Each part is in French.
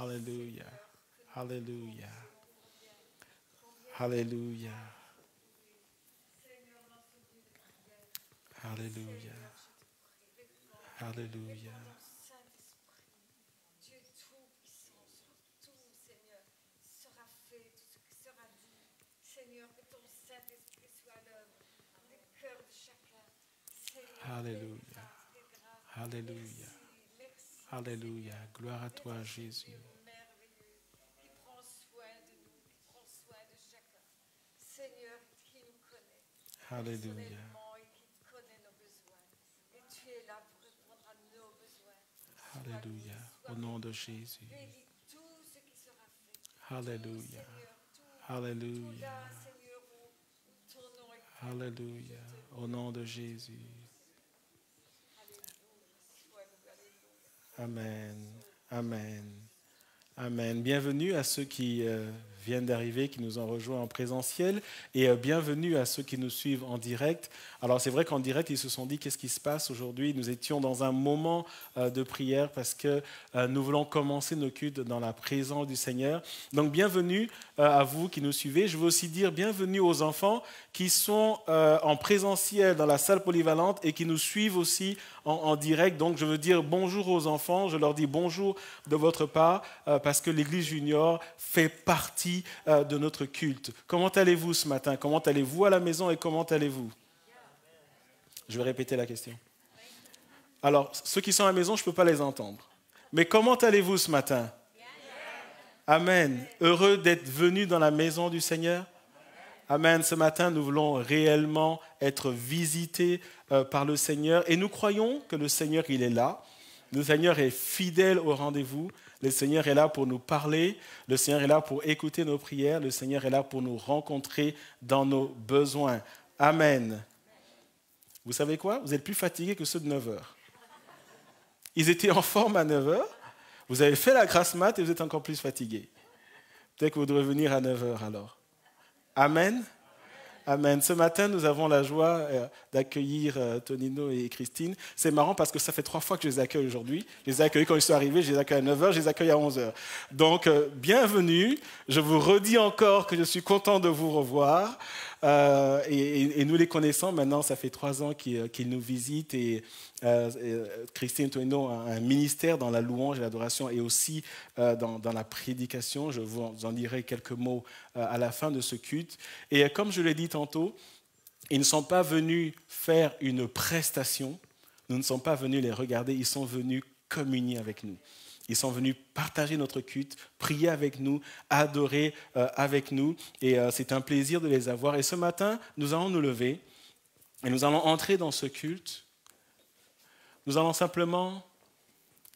Alléluia. Alléluia. Alléluia. Alléluia. Alléluia. Dieu Tout-Puissant, tout, Seigneur, sera fait, tout ce qui sera dit. Seigneur, que ton Saint-Esprit soit à l'œuvre dans les cœurs de chacun. Seigneur, Alléluia. Alléluia. merci, Alléluia. Gloire à toi, merci, Jésus. Dieu merveilleux, qui prend soin de nous, qui prend soin de chacun. Seigneur, qui nous connaît Alléluia. personnellement et qui connaît nos besoins. Et tu es là pour répondre à nos besoins. Alléluia. Au nom de Jésus. Bénis tout ce qui sera fait. Alléluia. Seigneur, tout Alléluia. là, Seigneur, où ton nom est. Alléluia. Au nom de Jésus. Amen. Amen. Amen. Bienvenue à ceux qui viennent d'arriver, qui nous ont rejoints en présentiel, et bienvenue à ceux qui nous suivent en direct. Alors c'est vrai qu'en direct, ils se sont dit qu'est-ce qui se passe aujourd'hui. Nous étions dans un moment de prière parce que nous voulons commencer nos cultes dans la présence du Seigneur. Donc bienvenue à vous qui nous suivez. Je veux aussi dire bienvenue aux enfants qui sont en présentiel dans la salle polyvalente et qui nous suivent aussi en direct. Donc je veux dire bonjour aux enfants. Je leur dis bonjour de votre part parce que l'Église junior fait partie de notre culte. Comment allez-vous ce matin? Comment allez-vous à la maison et comment allez-vous? Je vais répéter la question. Alors, ceux qui sont à la maison, je ne peux pas les entendre. Mais comment allez-vous ce matin? Amen. Heureux d'être venus dans la maison du Seigneur? Amen. Ce matin, nous voulons réellement être visités par le Seigneur. Et nous croyons que le Seigneur, il est là. Le Seigneur est fidèle au rendez-vous. Le Seigneur est là pour nous parler. Le Seigneur est là pour écouter nos prières. Le Seigneur est là pour nous rencontrer dans nos besoins. Amen. Vous savez quoi? Vous êtes plus fatigués que ceux de 9 heures. Ils étaient en forme à 9 heures. Vous avez fait la grasse mat et vous êtes encore plus fatigués. Peut-être que vous devrez venir à 9 heures alors. Amen. Amen. Ce matin, nous avons la joie d'accueillir Tonino et Christine. C'est marrant parce que ça fait 3 fois que je les accueille aujourd'hui. Je les ai accueillis quand ils sont arrivés, je les accueille à 9 heures, je les accueille à 11 heures. Donc, bienvenue. Je vous redis encore que je suis content de vous revoir. Et nous les connaissons maintenant, ça fait 3 ans qu'ils nous visitent. Et Christine et Tonino ont un ministère dans la louange et l'adoration et aussi dans la prédication. Je vous en dirai quelques mots à la fin de ce culte. Et comme je l'ai dit tantôt, ils ne sont pas venus faire une prestation, nous ne sommes pas venus les regarder, ils sont venus communier avec nous. Ils sont venus partager notre culte, prier avec nous, adorer avec nous. Et c'est un plaisir de les avoir. Et ce matin, nous allons nous lever et nous allons entrer dans ce culte. Nous allons simplement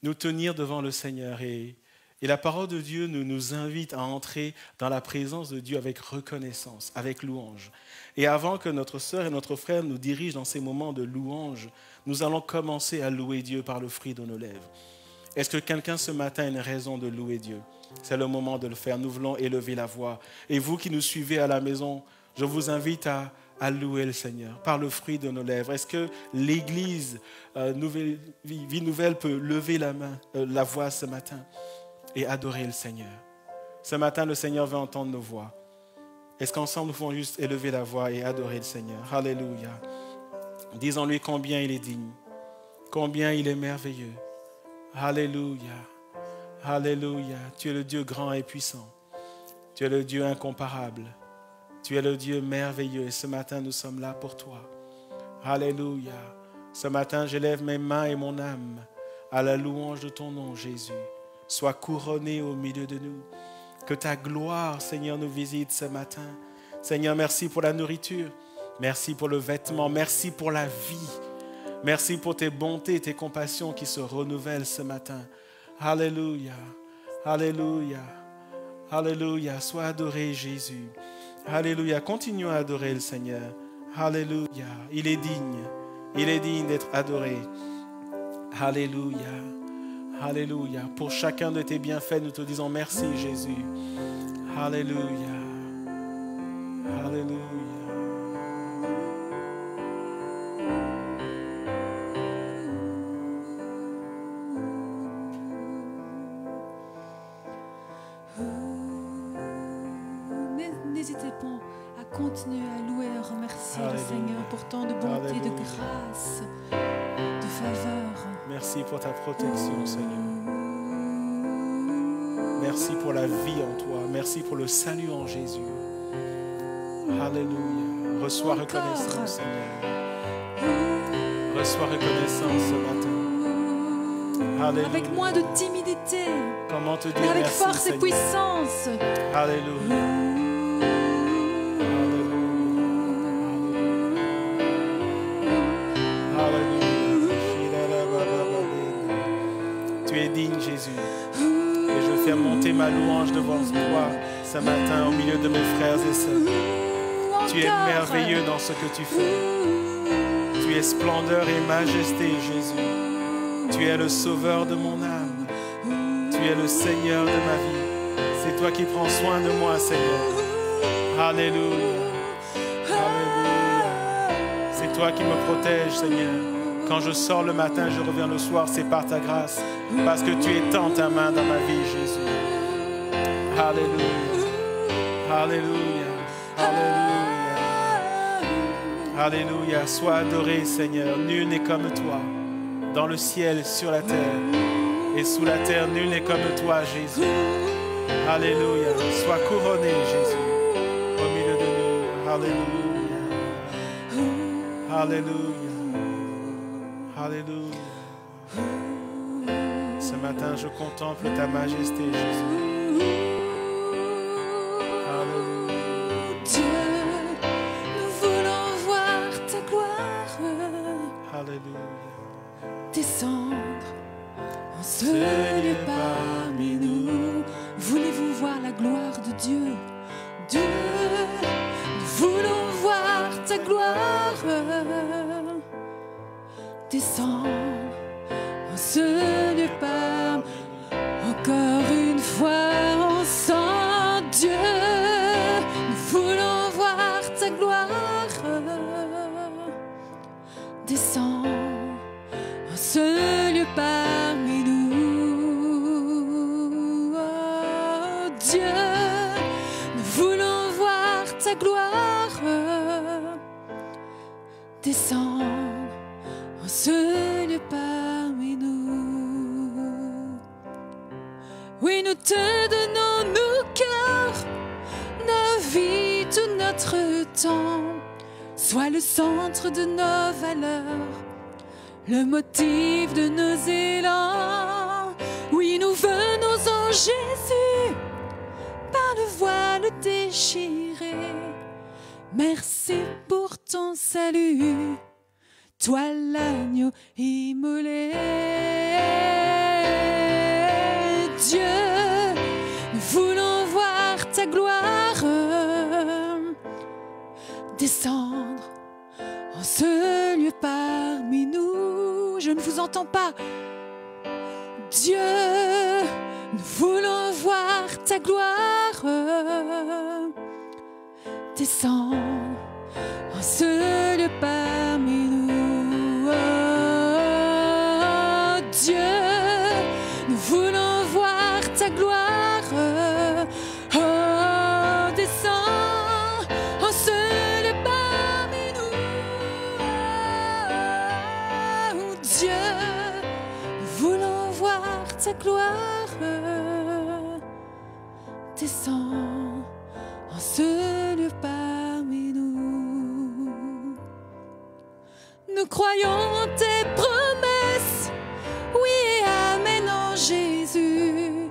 nous tenir devant le Seigneur. Et la parole de Dieu nous invite à entrer dans la présence de Dieu avec reconnaissance, avec louange. Et avant que notre sœur et notre frère nous dirigent dans ces moments de louange, nous allons commencer à louer Dieu par le fruit de nos lèvres. Est-ce que quelqu'un ce matin a une raison de louer Dieu? C'est le moment de le faire. Nous voulons élever la voix. Et vous qui nous suivez à la maison, je vous invite à louer le Seigneur par le fruit de nos lèvres. Est-ce que l'Église Vie Nouvelle peut lever la voix ce matin et adorer le Seigneur? Ce matin, le Seigneur veut entendre nos voix. Est-ce qu'ensemble, nous pouvons juste élever la voix et adorer le Seigneur? Alléluia. Disons-lui combien il est digne, combien il est merveilleux. Alléluia. Alléluia. Tu es le Dieu grand et puissant. Tu es le Dieu incomparable. Tu es le Dieu merveilleux. Et ce matin, nous sommes là pour toi. Alléluia. Ce matin, j'élève mes mains et mon âme à la louange de ton nom, Jésus. Sois couronné au milieu de nous. Que ta gloire, Seigneur, nous visite ce matin. Seigneur, merci pour la nourriture. Merci pour le vêtement. Merci pour la vie. Merci pour tes bontés et tes compassions qui se renouvellent ce matin. Alléluia. Alléluia. Alléluia. Sois adoré, Jésus. Alléluia. Continuons à adorer le Seigneur. Alléluia. Il est digne. Il est digne d'être adoré. Alléluia. Alléluia. Pour chacun de tes bienfaits, nous te disons merci, Jésus. Alléluia. Alléluia. n'hésitez pas à continuer à louer et à remercier le Alléluia. Seigneur pour tant de bonté, de Alléluia. grâce, de faveur. Merci pour ta protection, Seigneur. Merci pour la vie en toi. Merci pour le salut en Jésus. Alléluia. Reçois reconnaissance, Seigneur. Reçois reconnaissance ce matin. Alléluia. Avec moins de timidité, Comment te dire mais avec merci, force et Seigneur. puissance. Alléluia. Tu es digne, Jésus. Et je fais monter ma louange devant toi ce matin au milieu de mes frères et sœurs. Tu es merveilleux dans ce que tu fais. Tu es splendeur et majesté, Jésus. Tu es le sauveur de mon âme. Tu es le Seigneur de ma vie. C'est toi qui prends soin de moi, Seigneur. Alléluia. Alléluia. C'est toi qui me protèges, Seigneur. Quand je sors le matin, je reviens le soir, c'est par ta grâce. Parce que tu étends ta main dans ma vie, Jésus. Alléluia. Alléluia. Alléluia. Alléluia. Sois adoré, Seigneur. Nul n'est comme toi. Dans le ciel, sur la terre. Et sous la terre, nul n'est comme toi, Jésus. Alléluia. Sois couronné, Jésus, au milieu de nous. Alléluia. Alléluia. Alléluia. Ce matin, je contemple ta majesté, Jésus. Alléluia. Dieu, nous voulons voir ta gloire Alléluia. descendre en ce lieu parmi nous. Voulez-vous voir la gloire de Dieu? Dieu, nous voulons voir ta gloire descendre en ce lieu parmi nous. Encore une fois ensemble, Dieu, nous voulons voir ta gloire descendre en ce lieu parmi nous. Oh, Dieu, nous voulons voir ta gloire descendre en ce lieu parmi nous. Oui, nous te donnons nos cœurs, nos vies, tout notre temps. Sois le centre de nos valeurs, le motif de nos élans. Oui, nous venons en Jésus, par le voile déchiré. Merci pour ton salut, toi l'agneau immolé. Dieu, nous voulons voir ta gloire descendre en ce lieu parmi nous. Je ne vous entends pas. Dieu, nous voulons voir ta gloire descendre en ce lieu parmi nous. Oh, Dieu, nous voulons voir ta gloire. Oh, descends en ce lieu parmi nous. Oh, Dieu, nous voulons voir ta gloire descend en ce lieu parmi nous. Nous croyons en tes promesses, oui, amen en Jésus.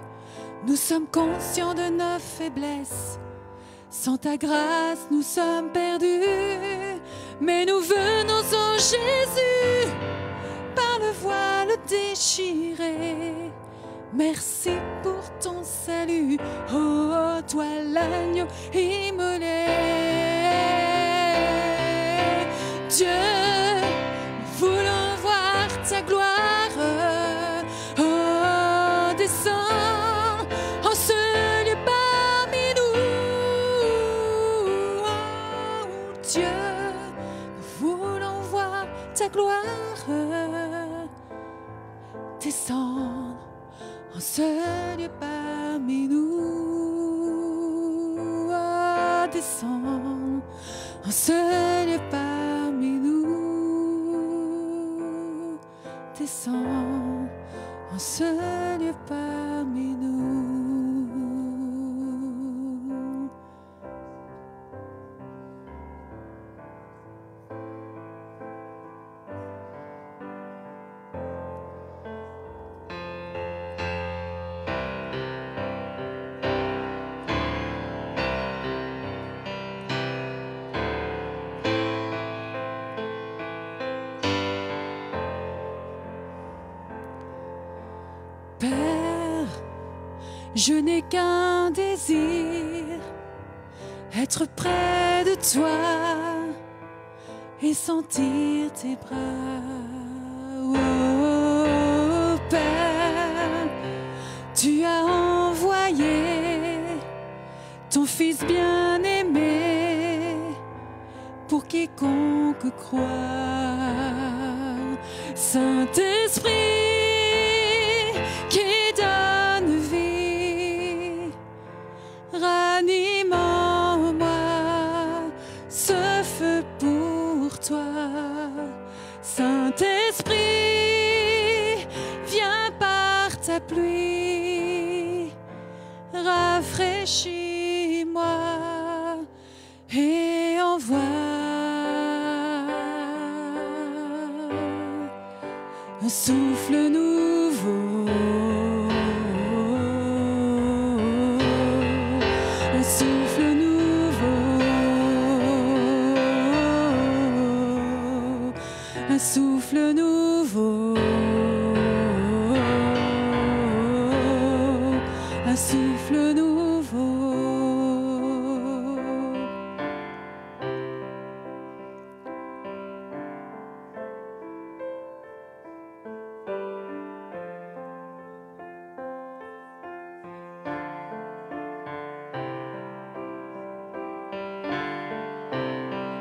Nous sommes conscients de nos faiblesses, sans ta grâce nous sommes perdus. Mais nous venons en Jésus, par le voile déchiré. Merci pour ton salut, oh, toi l'agneau immolé. Dieu, nous voulons voir ta gloire, oh, descends en ce lieu parmi nous. Oh, Dieu, nous voulons voir ta gloire descendre en ce lieu parmi nous. Oh, descends en ce lieu parmi nous. Descends en ce lieu parmi nous. Père, je n'ai qu'un désir, être près de toi et sentir tes bras. Oh, Père, tu as envoyé ton Fils bien-aimé pour quiconque croit. Saint-Esprit, qui donne vie, ranime en moi ce feu pour toi. Saint-Esprit, viens par ta pluie, rafraîchis-moi et envoie un souffle nouveau, un souffle nouveau, un souffle nouveau, un souffle nouveau.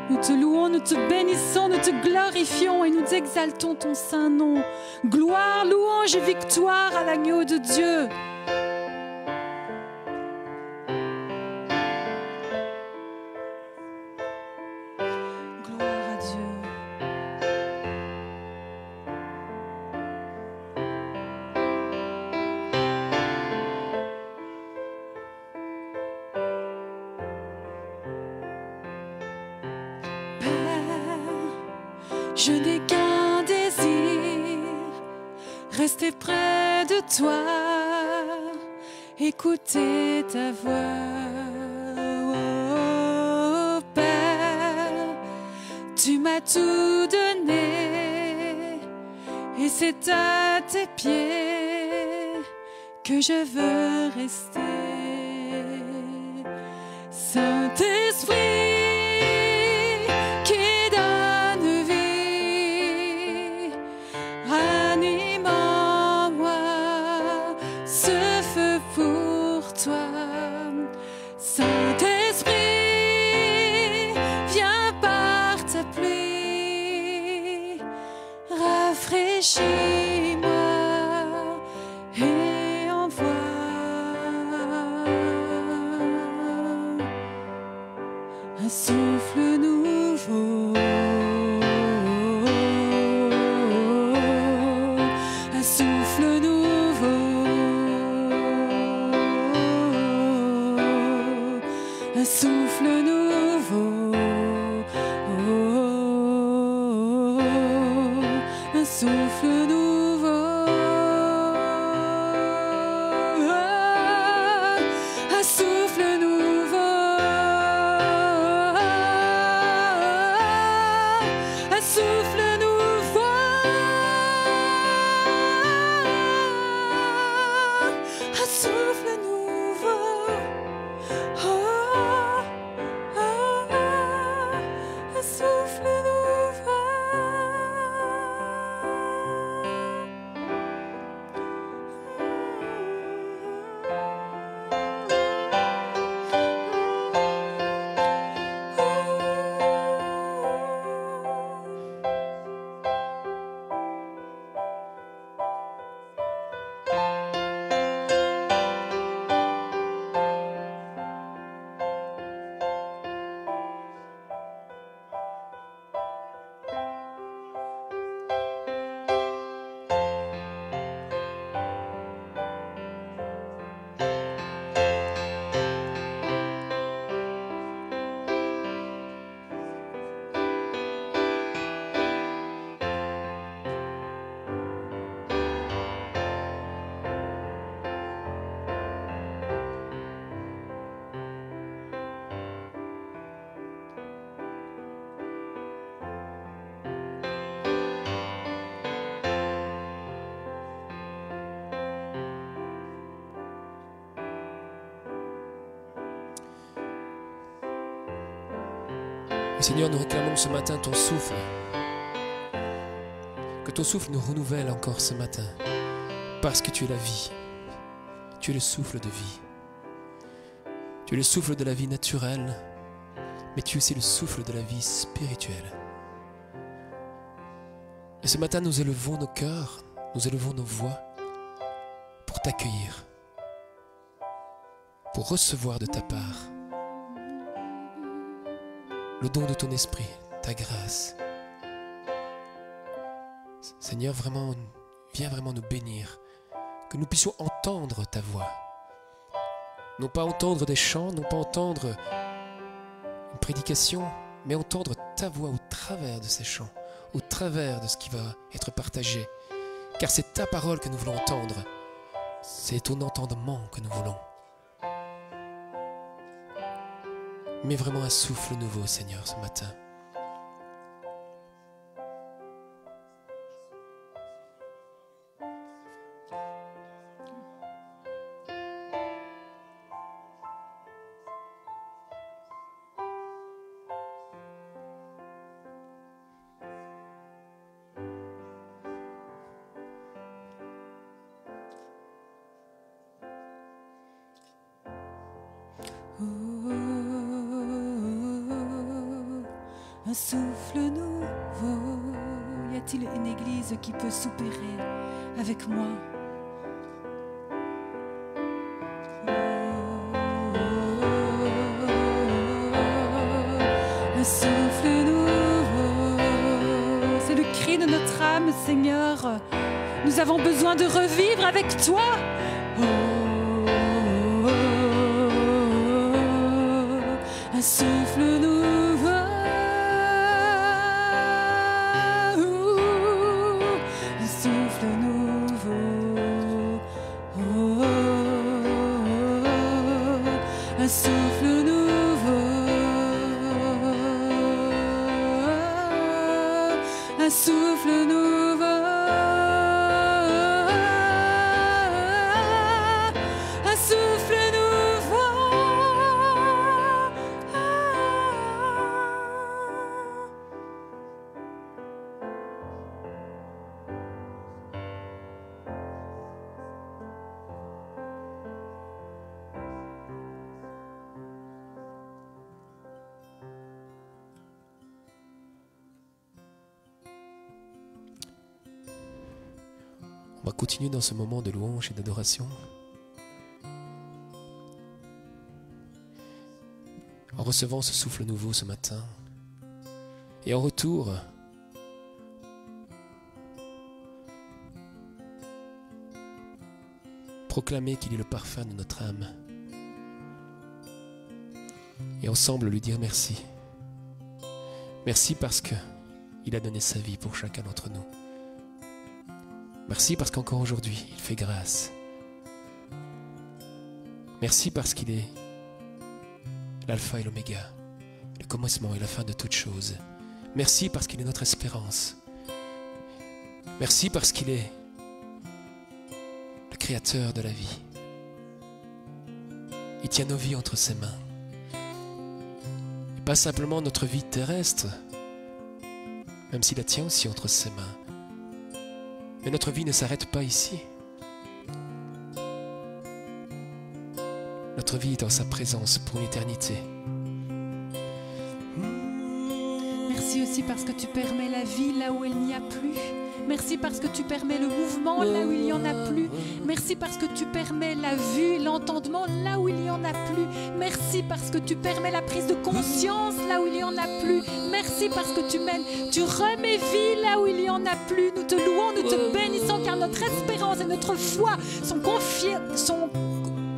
Nous te louons, nous te bénissons, nous te glorifions et nous exaltons ton saint nom. Gloire, louange et victoire à l'agneau de Dieu. Gloire à Dieu. Je n'ai qu'un désir, rester près de toi, écouter ta voix. Oh, Père, tu m'as tout donné et c'est à tes pieds que je veux rester. Saint-Esprit, ranime en moi ce feu pour toi. Saint-Esprit, viens par ta pluie, rafraîchis-moi et envoie un souffle nouveau. Un souffle nouveau, oh, un souffle nouveau, un souffle nouveau, un souffle nouveau, un souffle nouveau. Un souffle nouveau. Et Seigneur, nous réclamons ce matin ton souffle. Que ton souffle nous renouvelle encore ce matin. Parce que tu es la vie. Tu es le souffle de vie. Tu es le souffle de la vie naturelle, mais tu es aussi le souffle de la vie spirituelle. Et ce matin, nous élevons nos cœurs, nous élevons nos voix pour t'accueillir, pour recevoir de ta part le don de ton esprit, ta grâce. Seigneur, vraiment, viens vraiment nous bénir, que nous puissions entendre ta voix. Non pas entendre des chants, non pas entendre une prédication, mais entendre ta voix au travers de ces chants, au travers de ce qui va être partagé. Car c'est ta parole que nous voulons entendre, c'est ton entendement que nous voulons. Mets vraiment un souffle nouveau, Seigneur, ce matin. Un souffle nouveau. Y a-t-il une église qui peut soupérer avec moi? Un souffle nouveau. C'est le cri de notre âme, Seigneur. Nous avons besoin de revivre avec toi. Un souffle nouveau. Un souffle nouveau. Un souffle nouveau. Un souffle nouveau. Un souffle nouveau. On va continuer dans ce moment de louange et d'adoration. En recevant ce souffle nouveau ce matin. Et en retour, proclamer qu'il est le parfum de notre âme. Et ensemble lui dire merci. Merci parce qu'il a donné sa vie pour chacun d'entre nous. Merci parce qu'encore aujourd'hui, il fait grâce. Merci parce qu'il est l'alpha et l'oméga, le commencement et la fin de toutes choses. Merci parce qu'il est notre espérance. Merci parce qu'il est le créateur de la vie. Il tient nos vies entre ses mains. Et pas simplement notre vie terrestre, même s'il la tient aussi entre ses mains. Mais notre vie ne s'arrête pas ici. Notre vie est dans sa présence pour l'éternité. Merci aussi parce que tu permets la vie là où il n'y a plus. Merci parce que tu permets le mouvement là où il n'y en a plus. Merci parce que tu permets la vue, l'entendement là où il n'y en a plus. Merci parce que tu permets la prise de conscience là où il n'y en a plus. Merci parce que tu remets vie là où il n'y en a plus. Nous te louons, nous te bénissons car notre espérance et notre foi sont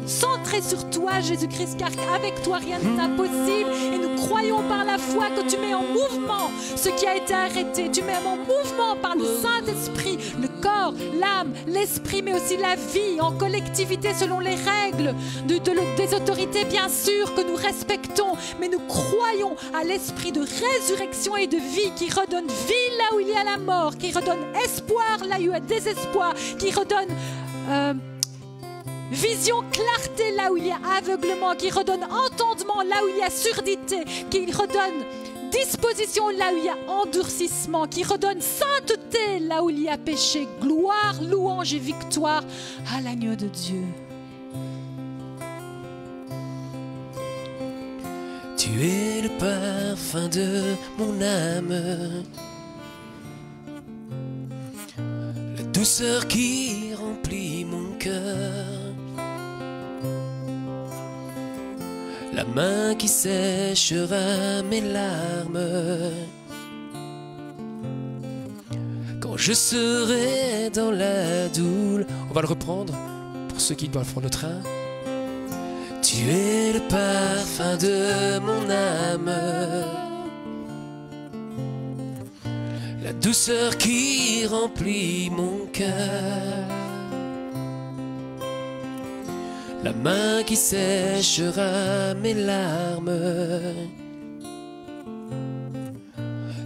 centrés sur toi, Jésus-Christ, car avec toi rien n'est impossible. Et nous croyons par la foi que tu mets en mouvement ce qui a été arrêté. Tu mets en mouvement par le Saint-Esprit le corps, l'âme, l'esprit, mais aussi la vie en collectivité selon les règles des autorités, bien sûr, que nous respectons. Mais nous croyons à l'esprit de résurrection et de vie qui redonne vie là où il y a la mort, qui redonne espoir là où il y a désespoir, qui redonne vision, clarté là où il y a aveuglement, qui redonne entendement là où il y a surdité, qui redonne disposition là où il y a endurcissement, qui redonne sainteté là où il y a péché. Gloire, louange et victoire à l'agneau de Dieu. Tu es le parfum de mon âme, la douceur qui remplit mon cœur, la main qui séchera mes larmes quand je serai dans la douleur. On va le reprendre pour ceux qui doivent prendre le train. Tu es le parfum de mon âme, la douceur qui remplit mon cœur, la main qui séchera mes larmes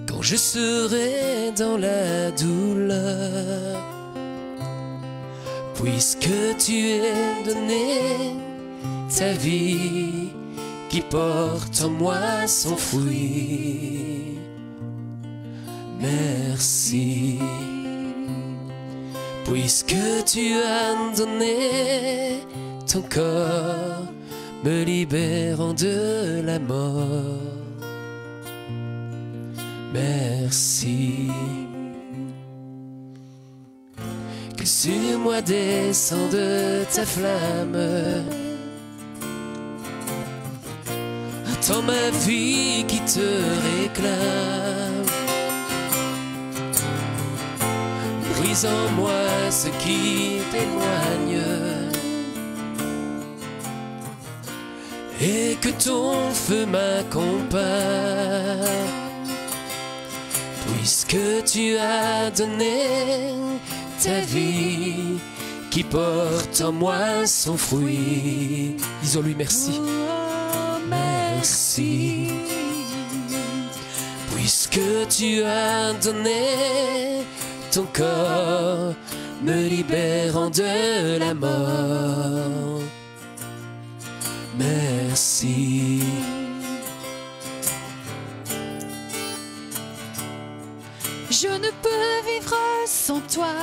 quand je serai dans la douleur. Puisque tu es donné ta vie qui porte en moi son fruit. Merci, puisque tu as donné ton corps, me libérant de la mort. Merci, que sur moi descende ta flamme, dans ma vie qui te réclame, brise en moi ce qui t'éloigne, et que ton feu m'accompagne. Puisque tu as donné ta vie qui porte en moi son fruit. Disons-lui merci. Merci, puisque tu as donné ton corps, me libérant de la mort. Merci. Je ne peux vivre sans toi,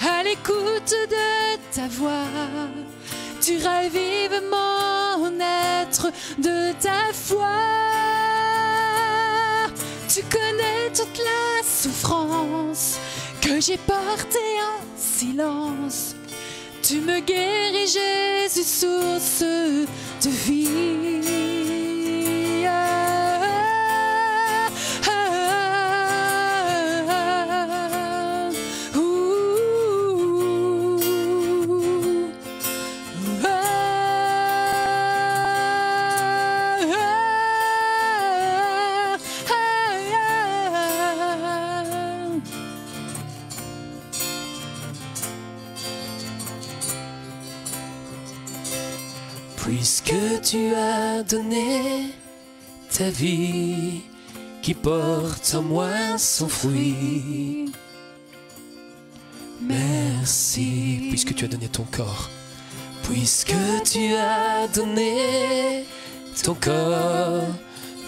à l'écoute de ta voix. Tu ravives mon être de ta foi. Tu connais toute la souffrance que j'ai portée en silence. Tu me guéris, Jésus, source de vie. Puisque tu as donné ta vie qui porte en moi son fruit. Merci, puisque tu as donné ton corps. Puisque tu as donné ton corps,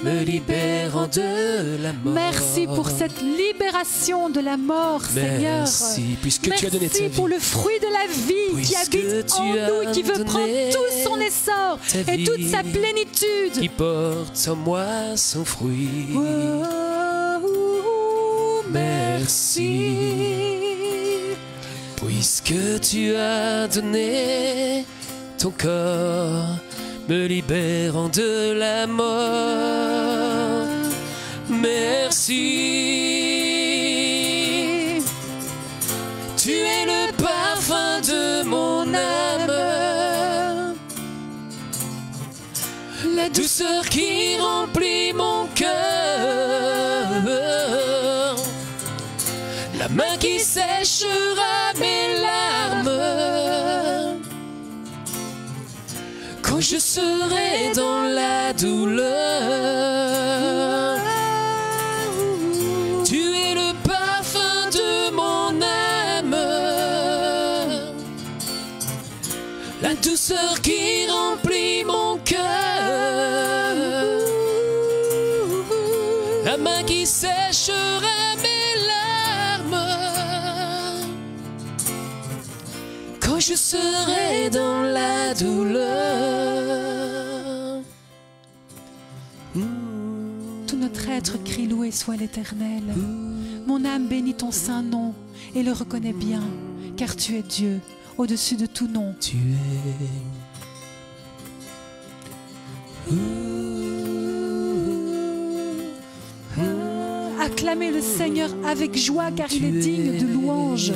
me libérant de la mort. Merci pour cette libération de la mort, Seigneur. Merci, puisque tu as donné ta vie. Merci pour le fruit de la vie qui habite en nous, qui veut prendre tout son essor et toute sa plénitude. Qui porte en moi son fruit. Merci, puisque tu as donné ton corps, me libérant de la mort. Merci, tu es le parfum de mon âme, la douceur qui remplit mon cœur, la main qui séchera mes larmes quand je serai dans la douleur. Tu es le parfum de mon âme, la douceur qui remplit mon cœur, qui séchera mes larmes. Quand je serai dans la douleur. Tout notre être crie loué soit l'Éternel. Mon âme bénit ton saint nom et le reconnaît bien, car tu es Dieu, au-dessus de tout nom. Tu es. Acclamez le Seigneur avec joie, car il est digne de louange.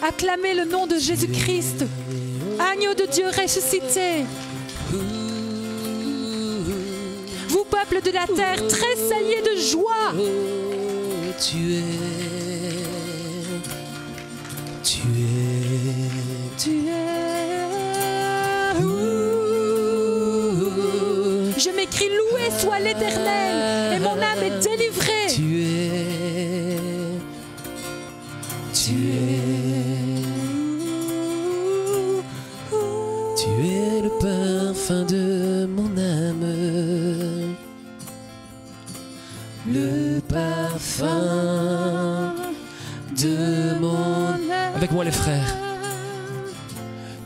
Acclamez le nom de Jésus-Christ, agneau de Dieu ressuscité. Vous, peuple de la terre, tressaillez de joie. Tu es. Je m'écris loué soit l'Éternel et mon âme est délivrée. Tu es le parfum de mon âme. Le parfum de mon âme. Avec moi les frères.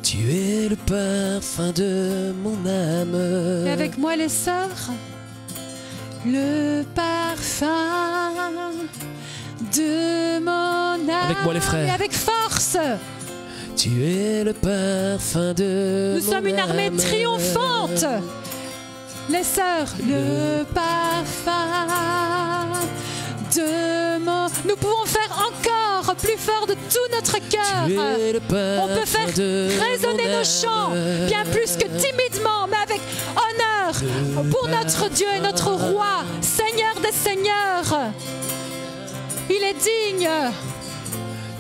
Tu es le parfum de mon âme. Et avec moi les sœurs. Le parfum de mon âme. Avec moi les frères. Et avec force. Tu es le parfum de Nous mon sommes une armée âme. triomphante. Les sœurs, le parfum de mon... Nous pouvons faire encore plus fort de tout notre cœur. Tu es le parfum On peut faire de résonner mon nos chants, âme. bien plus que timidement, mais avec honneur pour notre Dieu et notre Roi, Seigneur des Seigneurs. Il est digne.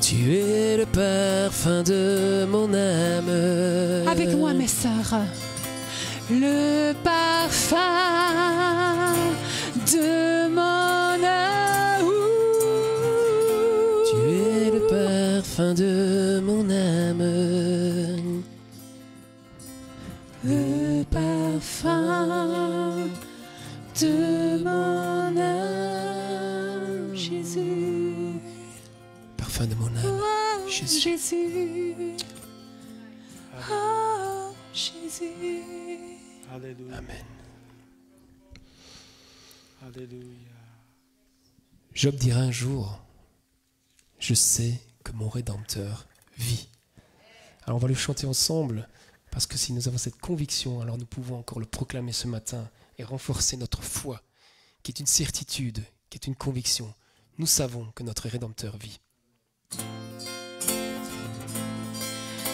Tu es le parfum de mon âme. Avec moi, mes sœurs. Le parfum de mon âme. Tu es le parfum de mon âme. Le parfum de mon âme, Jésus. Parfum de mon âme. Oh, Jésus. Jésus. Oh, Jésus. Alléluia. Amen. Alléluia. Job dira un jour, je sais que mon Rédempteur vit. Alors on va le chanter ensemble, parce que si nous avons cette conviction, alors nous pouvons encore le proclamer ce matin et renforcer notre foi, qui est une certitude, qui est une conviction. Nous savons que notre Rédempteur vit.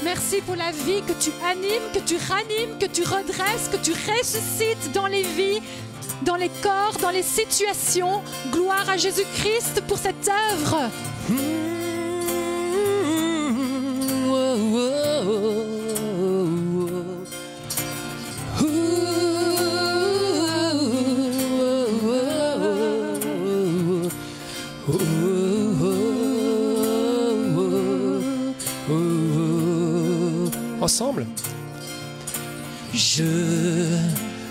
Merci pour la vie que tu animes, que tu ranimes, que tu redresses, que tu ressuscites dans les vies, dans les corps, dans les situations. Gloire à Jésus-Christ pour cette œuvre. Ensemble. Je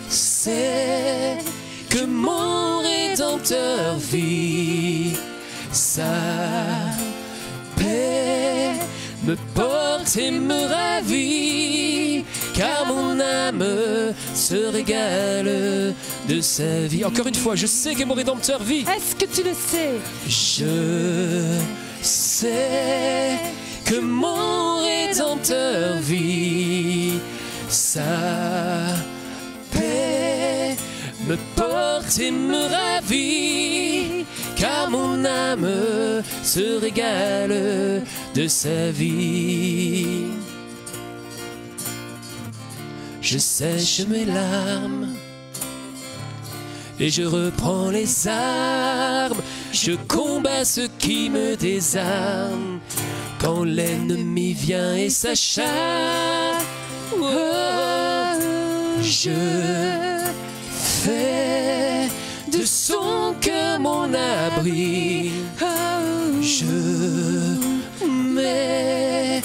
sais que mon Rédempteur vit, sa paix me porte et me ravit, car mon âme se régale de sa vie. Encore une fois, je sais que mon Rédempteur vit. Est-ce que tu le sais? Je sais que mon Rédempteur vit, sa paix me porte et me ravit, car mon âme se régale de sa vie. Je sèche mes larmes et je reprends les armes, je combats ceux qui me désarment. Quand l'ennemi vient et s'acharne, oh, je fais de son cœur mon abri. Je mets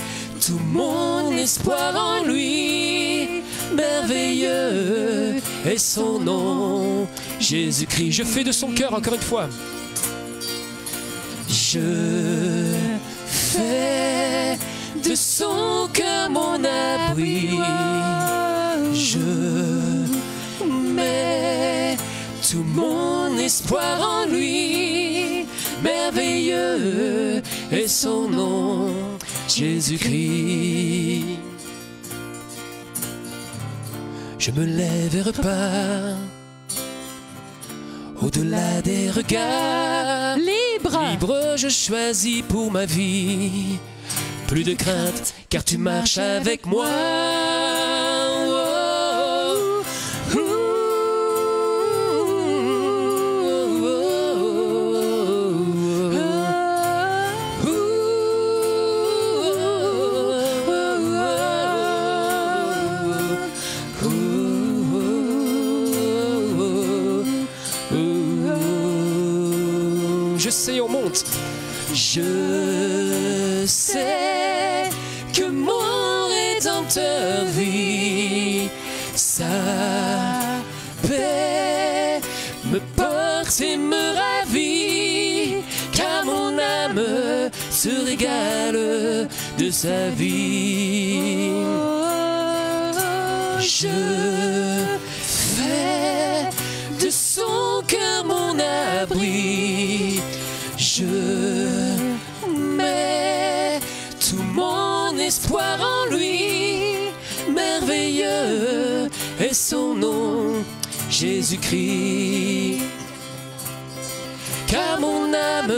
tout mon espoir en lui. Merveilleux est son nom, Jésus-Christ. Je fais de son cœur encore une fois. Je fais de son cœur mon abri. Je mets tout mon espoir en lui. Merveilleux est son nom, Jésus-Christ. Je me lèverai pas au-delà des regards. Libre, je choisis pour ma vie. Plus de crainte, car tu marches avec moi. Je sais, on monte. Je sais que mon Rédempteur vit. Sa paix me porte et me ravit, car mon âme se régale de sa vie. Je fais de son cœur mon abri. Je mets tout mon espoir en lui. Merveilleux est son nom, Jésus-Christ. Car mon âme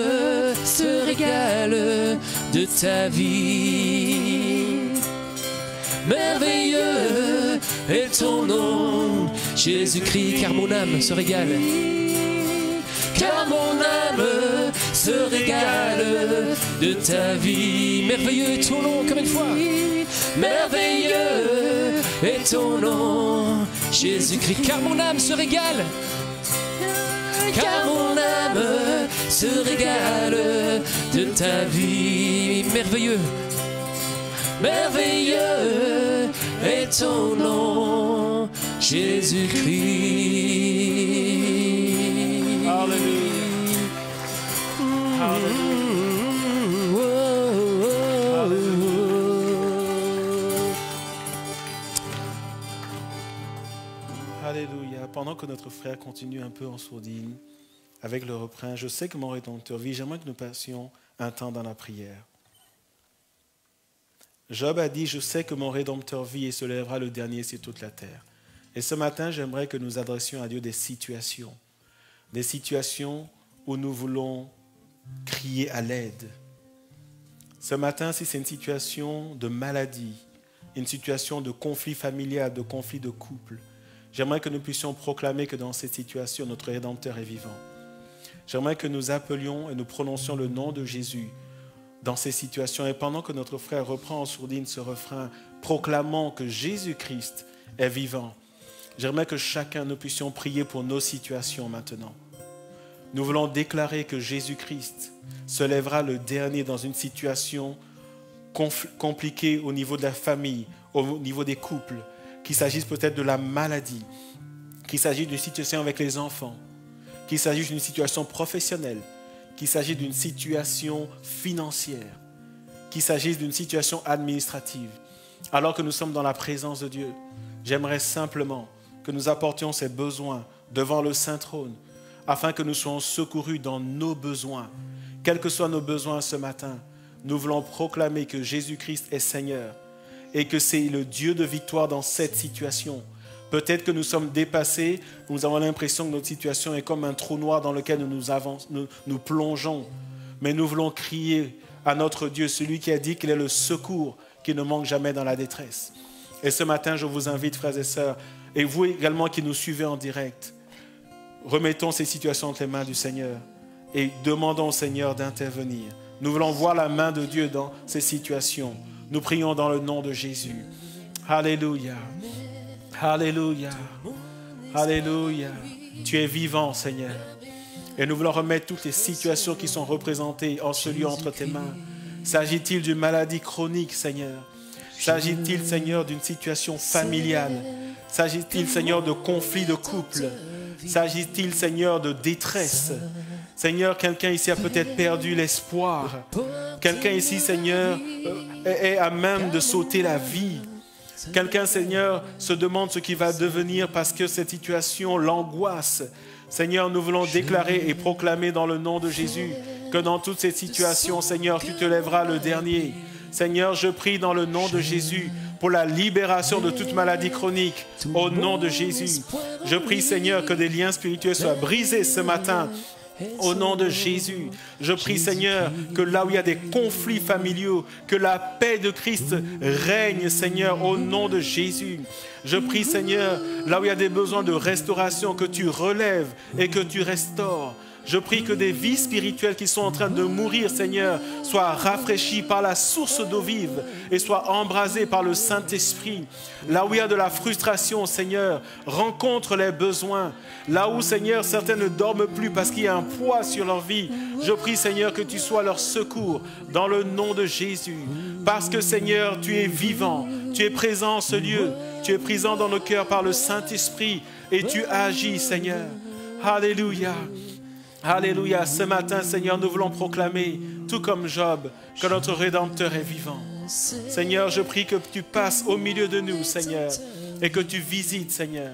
se régale de ta vie. Merveilleux est ton nom, Jésus-Christ. Car mon âme se régale. Car mon âme se régale de ta vie. Merveilleux est ton nom, comme une fois. Merveilleux est ton nom, Jésus-Christ. Car mon âme se régale. Car mon âme se régale de ta vie. Merveilleux. Merveilleux est ton nom, Jésus-Christ. Alléluia. Pendant que notre frère continue un peu en sourdine avec le refrain, je sais que mon Rédempteur vit, j'aimerais que nous passions un temps dans la prière. Job a dit, je sais que mon Rédempteur vit et se lèvera le dernier sur toute la terre. Et ce matin, j'aimerais que nous adressions à Dieu des situations où nous voulons crier à l'aide. Ce matin, si c'est une situation de maladie, une situation de conflit familial, de conflit de couple, j'aimerais que nous puissions proclamer que dans cette situation, notre Rédempteur est vivant. J'aimerais que nous appelions et nous prononcions le nom de Jésus dans ces situations. Et pendant que notre frère reprend en sourdine ce refrain, proclamant que Jésus-Christ est vivant, j'aimerais que chacun nous puissions prier pour nos situations maintenant. Nous voulons déclarer que Jésus-Christ se lèvera le dernier dans une situation compliquée au niveau de la famille, au niveau des couples, qu'il s'agisse peut-être de la maladie, qu'il s'agisse d'une situation avec les enfants, qu'il s'agisse d'une situation professionnelle, qu'il s'agisse d'une situation financière, qu'il s'agisse d'une situation administrative. Alors que nous sommes dans la présence de Dieu, j'aimerais simplement que nous apportions ces besoins devant le Saint-Trône, afin que nous soyons secourus dans nos besoins. Quels que soient nos besoins ce matin, nous voulons proclamer que Jésus-Christ est Seigneur et que c'est le Dieu de victoire dans cette situation. Peut-être que nous sommes dépassés, nous avons l'impression que notre situation est comme un trou noir dans lequel nous plongeons. Mais nous voulons crier à notre Dieu, celui qui a dit qu'il est le secours qui ne manque jamais dans la détresse. Et ce matin, je vous invite, frères et sœurs, et vous également qui nous suivez en direct, remettons ces situations entre les mains du Seigneur et demandons au Seigneur d'intervenir. Nous voulons voir la main de Dieu dans ces situations. Nous prions dans le nom de Jésus. Alléluia. Alléluia. Alléluia. Tu es vivant, Seigneur. Et nous voulons remettre toutes les situations qui sont représentées en ce lieu entre tes mains. S'agit-il d'une maladie chronique, Seigneur? S'agit-il, Seigneur, d'une situation familiale? S'agit-il, Seigneur, de conflits de couple? S'agit-il, Seigneur, de détresse? Seigneur, quelqu'un ici a peut-être perdu l'espoir. Quelqu'un ici, Seigneur, est à même de sauter la vie. Quelqu'un, Seigneur, se demande ce qui va devenir parce que cette situation l'angoisse. Seigneur, nous voulons déclarer et proclamer dans le nom de Jésus que dans toutes ces situations, Seigneur, tu te lèveras le dernier. Seigneur, je prie dans le nom de Jésus pour la libération de toute maladie chronique, au nom de Jésus. Je prie, Seigneur, que des liens spirituels soient brisés ce matin, au nom de Jésus. Je prie, Seigneur, que là où il y a des conflits familiaux, que la paix de Christ règne, Seigneur, au nom de Jésus. Je prie, Seigneur, là où il y a des besoins de restauration, que tu relèves et que tu restaures. Je prie que des vies spirituelles qui sont en train de mourir, Seigneur, soient rafraîchies par la source d'eau vive et soient embrasées par le Saint-Esprit. Là où il y a de la frustration, Seigneur, rencontre les besoins. Là où, Seigneur, certains ne dorment plus parce qu'il y a un poids sur leur vie, je prie, Seigneur, que tu sois leur secours dans le nom de Jésus. Parce que, Seigneur, tu es vivant, tu es présent en ce lieu, tu es présent dans nos cœurs par le Saint-Esprit et tu agis, Seigneur. Alléluia. Alléluia. Ce matin, Seigneur, nous voulons proclamer, tout comme Job, que notre Rédempteur est vivant. Seigneur, je prie que tu passes au milieu de nous, Seigneur, et que tu visites, Seigneur,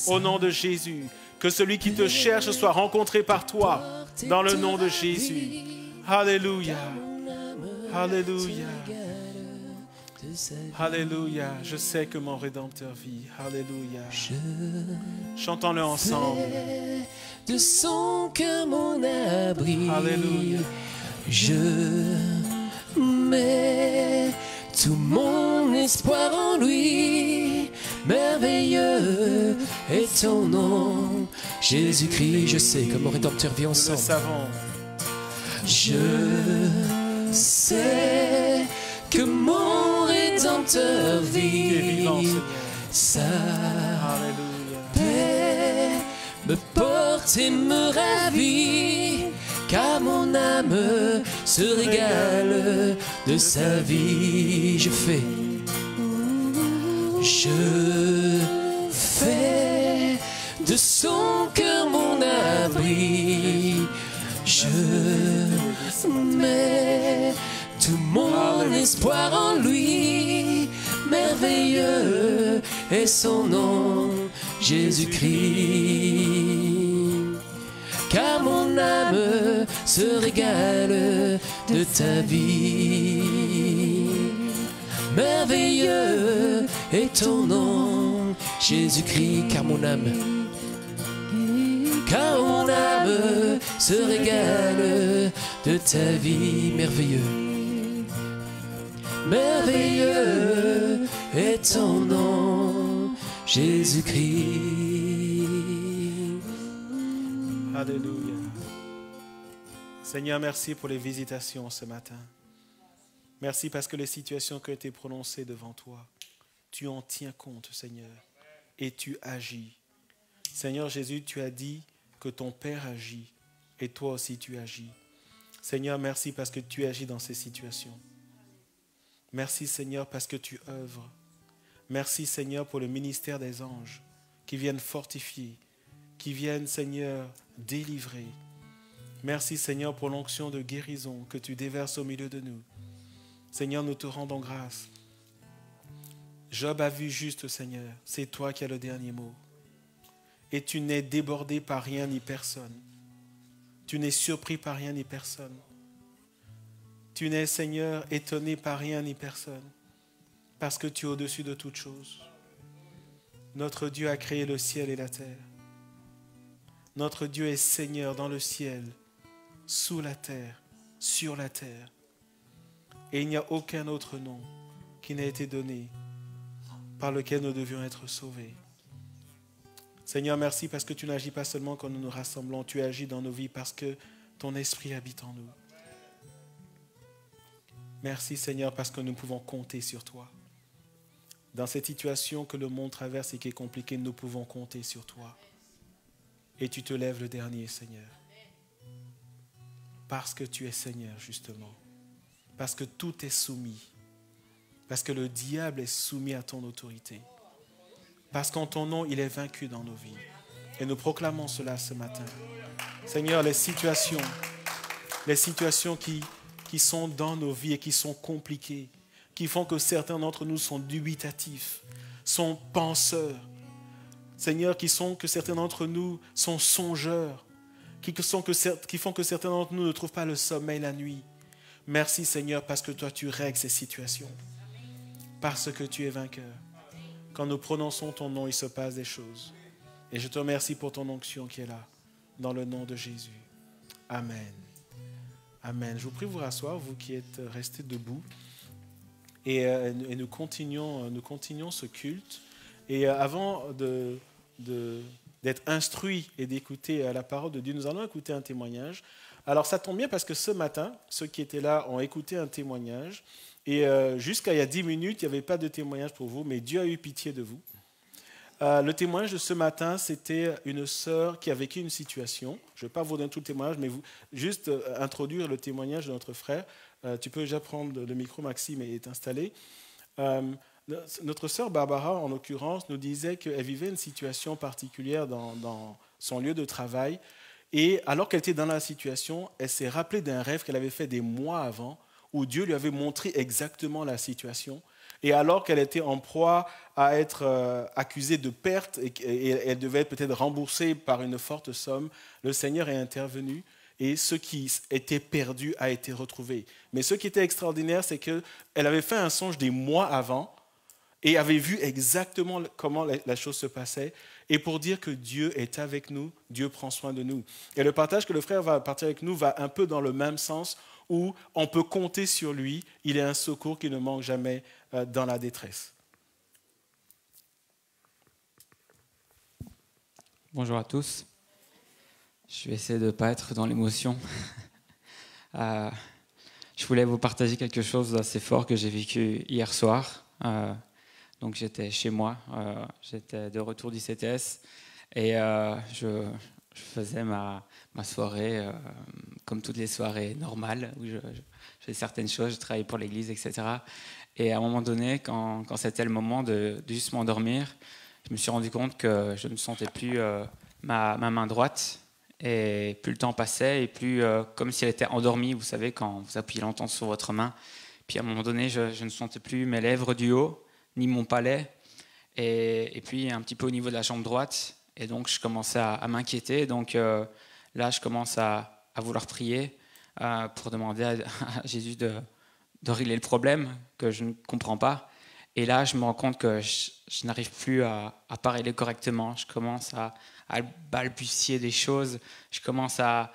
au nom de Jésus. Que celui qui te cherche soit rencontré par toi, dans le nom de Jésus. Alléluia. Alléluia. Alléluia. Je sais que mon Rédempteur vit. Alléluia. Chantons-le ensemble. De son cœur mon abri. Alléluia. Je mets tout mon espoir en lui. Merveilleux est ton nom, Jésus-Christ. Je sais que mon Rédempteur vit Nous le ensemble. savons. Je sais que mon Rédempteur Tu es vivant, vit. Seigneur. Sa Alléluia. paix me porte et me ravit, car mon âme se régale de sa vie. Je fais de son cœur mon abri. Je mets tout mon espoir en lui. Merveilleux est son nom, Jésus-Christ. Car mon âme se régale de ta vie. Merveilleux est ton nom, Jésus-Christ. Car mon âme se régale de ta vie. Merveilleux est ton nom, Jésus-Christ. Alléluia. Seigneur, merci pour les visitations ce matin. Merci parce que les situations qui ont été prononcées devant toi, tu en tiens compte, Seigneur, et tu agis. Seigneur Jésus, tu as dit que ton Père agit et toi aussi tu agis. Seigneur, merci parce que tu agis dans ces situations. Merci, Seigneur, parce que tu œuvres. Merci, Seigneur, pour le ministère des anges qui viennent fortifier, qui viennent, Seigneur, délivrer. Merci, Seigneur, pour l'onction de guérison que tu déverses au milieu de nous. Seigneur, nous te rendons grâce. Job a vu juste, Seigneur. C'est toi qui as le dernier mot. Et tu n'es débordé par rien ni personne. Tu n'es surpris par rien ni personne. Tu n'es, Seigneur, étonné par rien ni personne. Parce que tu es au-dessus de toutes choses. Notre Dieu a créé le ciel et la terre. Notre Dieu est Seigneur dans le ciel, sous la terre, sur la terre. Et il n'y a aucun autre nom qui n'a été donné par lequel nous devions être sauvés. Seigneur, merci parce que tu n'agis pas seulement quand nous nous rassemblons, tu agis dans nos vies parce que ton esprit habite en nous. Merci, Seigneur, parce que nous pouvons compter sur toi. Dans cette situation que le monde traverse et qui est compliquée, nous pouvons compter sur toi. Et tu te lèves le dernier, Seigneur. Parce que tu es Seigneur, justement. Parce que tout est soumis. Parce que le diable est soumis à ton autorité. Parce qu'en ton nom, il est vaincu dans nos vies. Et nous proclamons cela ce matin. Seigneur, les situations qui sont dans nos vies et qui sont compliquées, qui font que certains d'entre nous sont dubitatifs, sont penseurs. Seigneur, que certains d'entre nous sont songeurs, qui font que certains d'entre nous ne trouvent pas le sommeil la nuit. Merci Seigneur parce que toi tu règles ces situations, parce que tu es vainqueur. Quand nous prononçons ton nom, il se passe des choses. Et je te remercie pour ton onction qui est là, dans le nom de Jésus. Amen. Amen. Je vous prie de vous rasseoir, vous qui êtes restés debout. Et nous continuons ce culte. Et avant d'être instruits et d'écouter la parole de Dieu, nous allons écouter un témoignage. Alors ça tombe bien parce que ce matin, ceux qui étaient là ont écouté un témoignage. Et jusqu'à il y a 10 minutes, il n'y avait pas de témoignage pour vous, mais Dieu a eu pitié de vous. Le témoignage de ce matin, c'était une sœur qui a vécu une situation. Je ne vais pas vous donner tout le témoignage, mais juste introduire le témoignage de notre frère. Tu peux déjà prendre le micro, Maxime est installé. Notre sœur Barbara, en l'occurrence, nous disait qu'elle vivait une situation particulière dans son lieu de travail. Et alors qu'elle était dans la situation, elle s'est rappelée d'un rêve qu'elle avait fait des mois avant, où Dieu lui avait montré exactement la situation. Et alors qu'elle était en proie à être accusée de perte et elle devait être peut-être remboursée par une forte somme, le Seigneur est intervenu et ce qui était perdu a été retrouvé. Mais ce qui était extraordinaire, c'est qu'elle avait fait un songe des mois avant et avait vu exactement comment la chose se passait. Et pour dire que Dieu est avec nous, Dieu prend soin de nous. Et le partage que le frère va partager avec nous va un peu dans le même sens où on peut compter sur lui. Il est un secours qui ne manque jamais dans la détresse. Bonjour à tous. Je vais essayer de ne pas être dans l'émotion. Je voulais vous partager quelque chose d'assez fort que j'ai vécu hier soir. Donc j'étais chez moi, j'étais de retour du CTS et je faisais ma soirée comme toutes les soirées normales où je faisais certaines choses, je travaillais pour l'église, etc. Et à un moment donné, quand c'était le moment de juste m'endormir, je me suis rendu compte que je ne sentais plus ma main droite et plus le temps passait et plus comme si elle était endormie, vous savez, quand vous appuyez longtemps sur votre main. Puis à un moment donné, je ne sentais plus mes lèvres du haut, ni mon palais, et puis un petit peu au niveau de la jambe droite. Et donc, je commençais à m'inquiéter. Donc là, je commence à vouloir prier pour demander à Jésus de régler le problème que je ne comprends pas. Et là, je me rends compte que je n'arrive plus à parler correctement. Je commence à balbutier des choses. Je commence à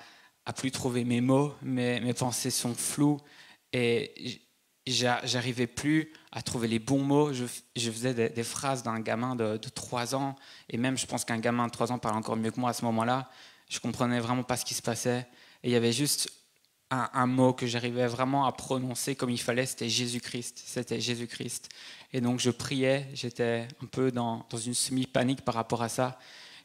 plus trouver mes mots. Mes pensées sont floues. Et j'arrivais plus à trouver les bons mots. Je faisais des phrases d'un gamin de 3 ans. Et même, je pense qu'un gamin de 3 ans parle encore mieux que moi à ce moment-là. Je ne comprenais vraiment pas ce qui se passait. Et il y avait juste un mot que j'arrivais vraiment à prononcer comme il fallait, c'était Jésus-Christ. C'était Jésus-Christ. Et donc, je priais. J'étais un peu dans une semi-panique par rapport à ça.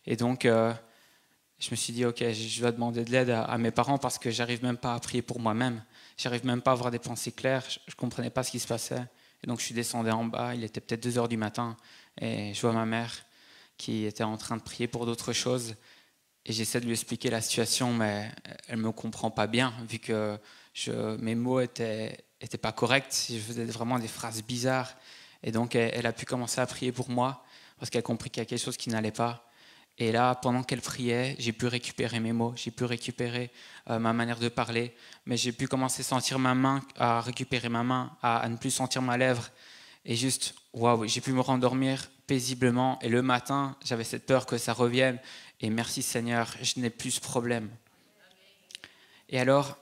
Et donc, je me suis dit, OK, je dois demander de l'aide à mes parents parce que je n'arrive même pas à prier pour moi-même. Je n'arrive même pas à avoir des pensées claires. Je ne comprenais pas ce qui se passait. Et donc, je suis descendu en bas. Il était peut-être 2 heures du matin. Et je vois ma mère qui était en train de prier pour d'autres choses. Et j'essaie de lui expliquer la situation, mais elle ne me comprend pas bien, vu que mes mots étaient pas corrects. Je faisais vraiment des phrases bizarres. Et donc, elle a pu commencer à prier pour moi, parce qu'elle a compris qu'il y a quelque chose qui n'allait pas. Et là, pendant qu'elle priait, j'ai pu récupérer mes mots, j'ai pu récupérer ma manière de parler, mais j'ai pu commencer à sentir ma main, à récupérer ma main, à ne plus sentir ma lèvre. Et juste, waouh, j'ai pu me rendormir paisiblement. Et le matin, j'avais cette peur que ça revienne. Et merci Seigneur, je n'ai plus ce problème. Et alors,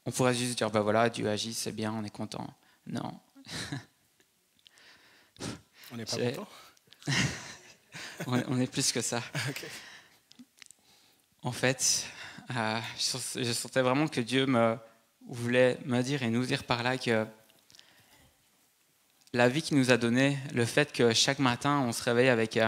on pourrait juste dire, ben voilà, Dieu agit, c'est bien, on est content. Non. On n'est pas content? On est plus que ça. Okay. En fait, je sentais vraiment que Dieu voulait me dire et nous dire par là que la vie qu'il nous a donnée, le fait que chaque matin on se réveille avec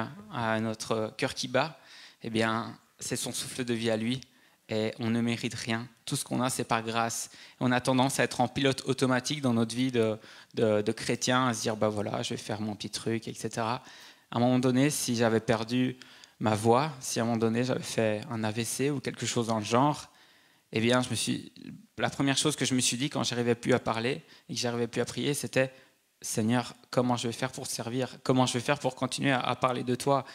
notre cœur qui bat, eh bien, c'est son souffle de vie à lui et on ne mérite rien. Tout ce qu'on a, c'est par grâce. Et on a tendance à être en pilote automatique dans notre vie de chrétien, à se dire, bah voilà, je vais faire mon petit truc, etc. À un moment donné, si j'avais perdu ma voix. Si à un moment donné j'avais fait un AVC ou quelque chose dans le genre, eh bien la première chose que je me suis dit quand j'arrivais plus à parler et que j'arrivais plus à prier, c'était Seigneur, comment je vais faire pour te servir? Comment je vais faire pour continuer à parler de toi?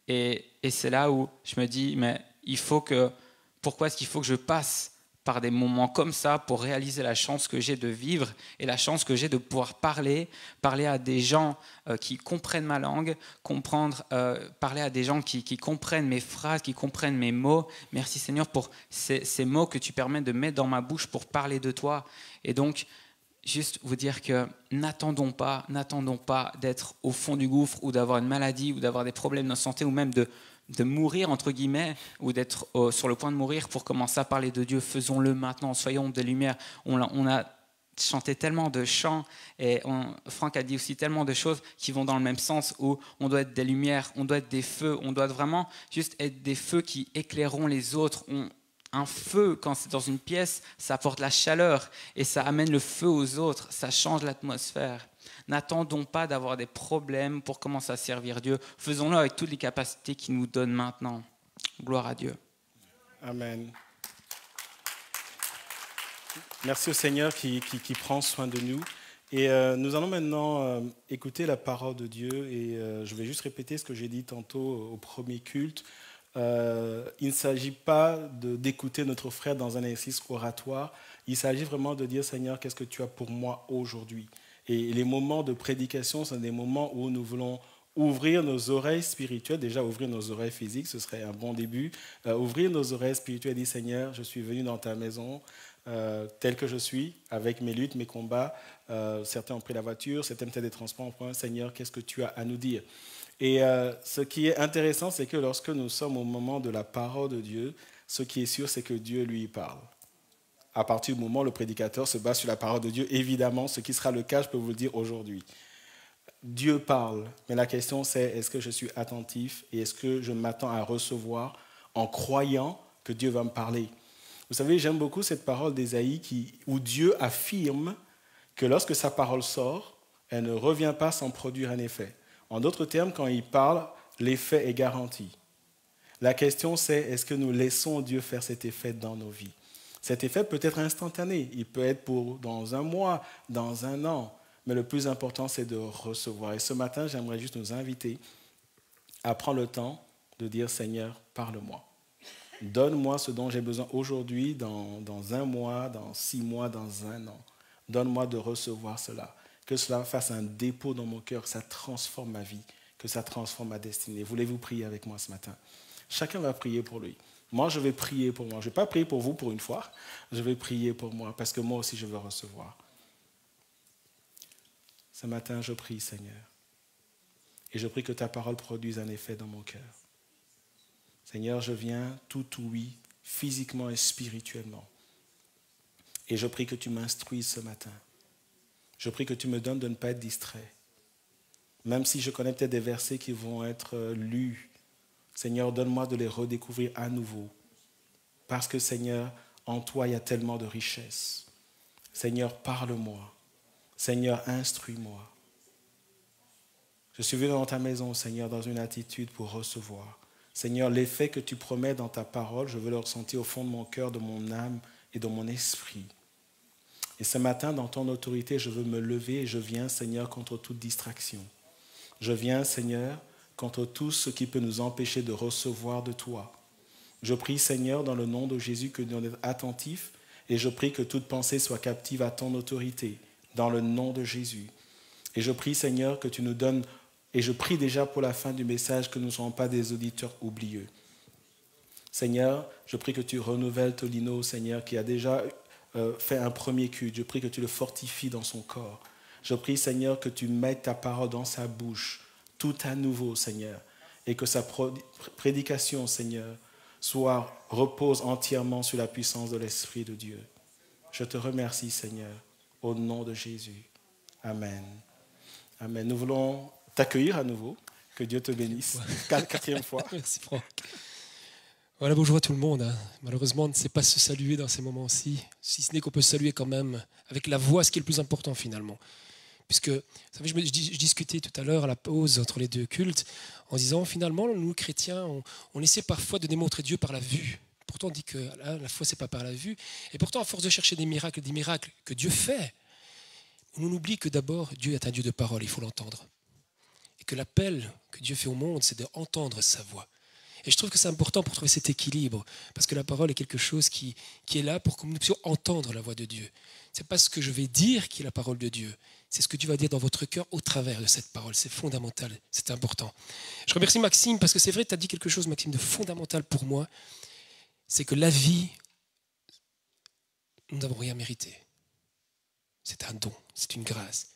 Et c'est là où je me dis, mais pourquoi est-ce qu'il faut que je passe par des moments comme ça pour réaliser la chance que j'ai de vivre et la chance que j'ai de pouvoir parler à des gens qui comprennent ma langue, parler à des gens qui comprennent mes phrases, qui comprennent mes mots. Merci Seigneur pour ces mots que tu permets de mettre dans ma bouche pour parler de toi. Et donc, juste vous dire que n'attendons pas d'être au fond du gouffre ou d'avoir une maladie ou d'avoir des problèmes de santé ou même de mourir, entre guillemets, ou d'être sur le point de mourir pour commencer à parler de Dieu. Faisons-le maintenant, soyons des lumières. On a chanté tellement de chants et Franck a dit aussi tellement de choses qui vont dans le même sens où on doit être des lumières, on doit être des feux, on doit vraiment juste être des feux qui éclaireront les autres. Un feu, quand c'est dans une pièce, ça apporte la chaleur et ça amène le feu aux autres, ça change l'atmosphère. N'attendons pas d'avoir des problèmes pour commencer à servir Dieu. Faisons-le avec toutes les capacités qu'il nous donne maintenant. Gloire à Dieu. Amen. Merci au Seigneur qui prend soin de nous. Et nous allons maintenant écouter la parole de Dieu. Et je vais juste répéter ce que j'ai dit tantôt au premier culte. Il ne s'agit pas d'écouter notre frère dans un exercice oratoire. Il s'agit vraiment de dire, Seigneur, qu'est-ce que tu as pour moi aujourd'hui? Et les moments de prédication sont des moments où nous voulons ouvrir nos oreilles spirituelles. Déjà, ouvrir nos oreilles physiques, ce serait un bon début. Ouvrir nos oreilles spirituelles et dire, Seigneur, je suis venu dans ta maison tel que je suis, avec mes luttes, mes combats. Certains ont pris la voiture, certains peut-être des transports en commun. Seigneur, qu'est-ce que tu as à nous dire? Et ce qui est intéressant, c'est que lorsque nous sommes au moment de la parole de Dieu, ce qui est sûr, c'est que Dieu lui parle. À partir du moment où le prédicateur se base sur la parole de Dieu, évidemment, ce qui sera le cas, je peux vous le dire aujourd'hui. Dieu parle, mais la question c'est, est-ce que je suis attentif et est-ce que je m'attends à recevoir en croyant que Dieu va me parler? Vous savez, j'aime beaucoup cette parole d'Ésaïe où Dieu affirme que lorsque sa parole sort, elle ne revient pas sans produire un effet. En d'autres termes, quand il parle, l'effet est garanti. La question c'est, est-ce que nous laissons Dieu faire cet effet dans nos vies? Cet effet peut être instantané, il peut être pour dans un mois, dans un an, mais le plus important c'est de recevoir. Et ce matin, j'aimerais juste nous inviter à prendre le temps de dire, Seigneur, parle-moi. Donne-moi ce dont j'ai besoin aujourd'hui, dans un mois, dans 6 mois, dans un an. Donne-moi de recevoir cela. Que cela fasse un dépôt dans mon cœur, que ça transforme ma vie, que ça transforme ma destinée. Voulez-vous prier avec moi ce matin? Chacun va prier pour lui. Moi, je vais prier pour moi. Je ne vais pas prier pour vous pour une fois. Je vais prier pour moi parce que moi aussi, je veux recevoir. Ce matin, je prie, Seigneur. Et je prie que ta parole produise un effet dans mon cœur. Seigneur, je viens tout ouïe, physiquement et spirituellement. Et je prie que tu m'instruises ce matin. Je prie que tu me donnes de ne pas être distrait. Même si je connais peut-être des versets qui vont être lus, Seigneur, donne-moi de les redécouvrir à nouveau. Parce que, Seigneur, en toi, il y a tellement de richesses. Seigneur, parle-moi. Seigneur, instruis-moi. Je suis venu dans ta maison, Seigneur, dans une attitude pour recevoir. Seigneur, l'effet que tu promets dans ta parole, je veux le ressentir au fond de mon cœur, de mon âme et de mon esprit. Et ce matin, dans ton autorité, je veux me lever et je viens, Seigneur, contre toute distraction. Je viens, Seigneur, contre tout ce qui peut nous empêcher de recevoir de toi. Je prie, Seigneur, dans le nom de Jésus, que nous soyons attentifs et je prie que toute pensée soit captive à ton autorité, dans le nom de Jésus. Et je prie, Seigneur, que tu nous donnes, et je prie déjà pour la fin du message, que nous ne soyons pas des auditeurs oublieux. Seigneur, je prie que tu renouvelles Tolino, Seigneur, qui a déjà fait un premier culte. Je prie que tu le fortifies dans son corps. Je prie, Seigneur, que tu mettes ta parole dans sa bouche, tout à nouveau, Seigneur, et que sa prédication, Seigneur, repose entièrement sur la puissance de l'Esprit de Dieu. Je te remercie, Seigneur, au nom de Jésus. Amen. Amen. Nous voulons t'accueillir à nouveau. Que Dieu te bénisse. 4e fois. Merci Franck. Voilà, bonjour à tout le monde. Malheureusement, on ne sait pas se saluer dans ces moments-ci, si ce n'est qu'on peut se saluer quand même avec la voix, ce qui est le plus important finalement. Puisque, vous savez, je discutais tout à l'heure à la pause entre les deux cultes en disant, finalement, nous, chrétiens, on essaie parfois de démontrer Dieu par la vue. Pourtant, on dit que la foi, ce n'est pas par la vue. Et pourtant, à force de chercher des miracles que Dieu fait, on oublie que d'abord, Dieu est un Dieu de parole, il faut l'entendre. Et que l'appel que Dieu fait au monde, c'est d'entendre sa voix. Et je trouve que c'est important pour trouver cet équilibre, parce que la parole est quelque chose qui est là pour que nous puissions entendre la voix de Dieu. Ce n'est pas ce que je vais dire qui est la parole de Dieu, c'est ce que Dieu va dire dans votre cœur au travers de cette parole. C'est fondamental, c'est important. Je remercie Maxime, parce que c'est vrai, tu as dit quelque chose, Maxime, de fondamental pour moi, c'est que la vie, nous n'avons rien mérité. C'est un don, c'est une grâce.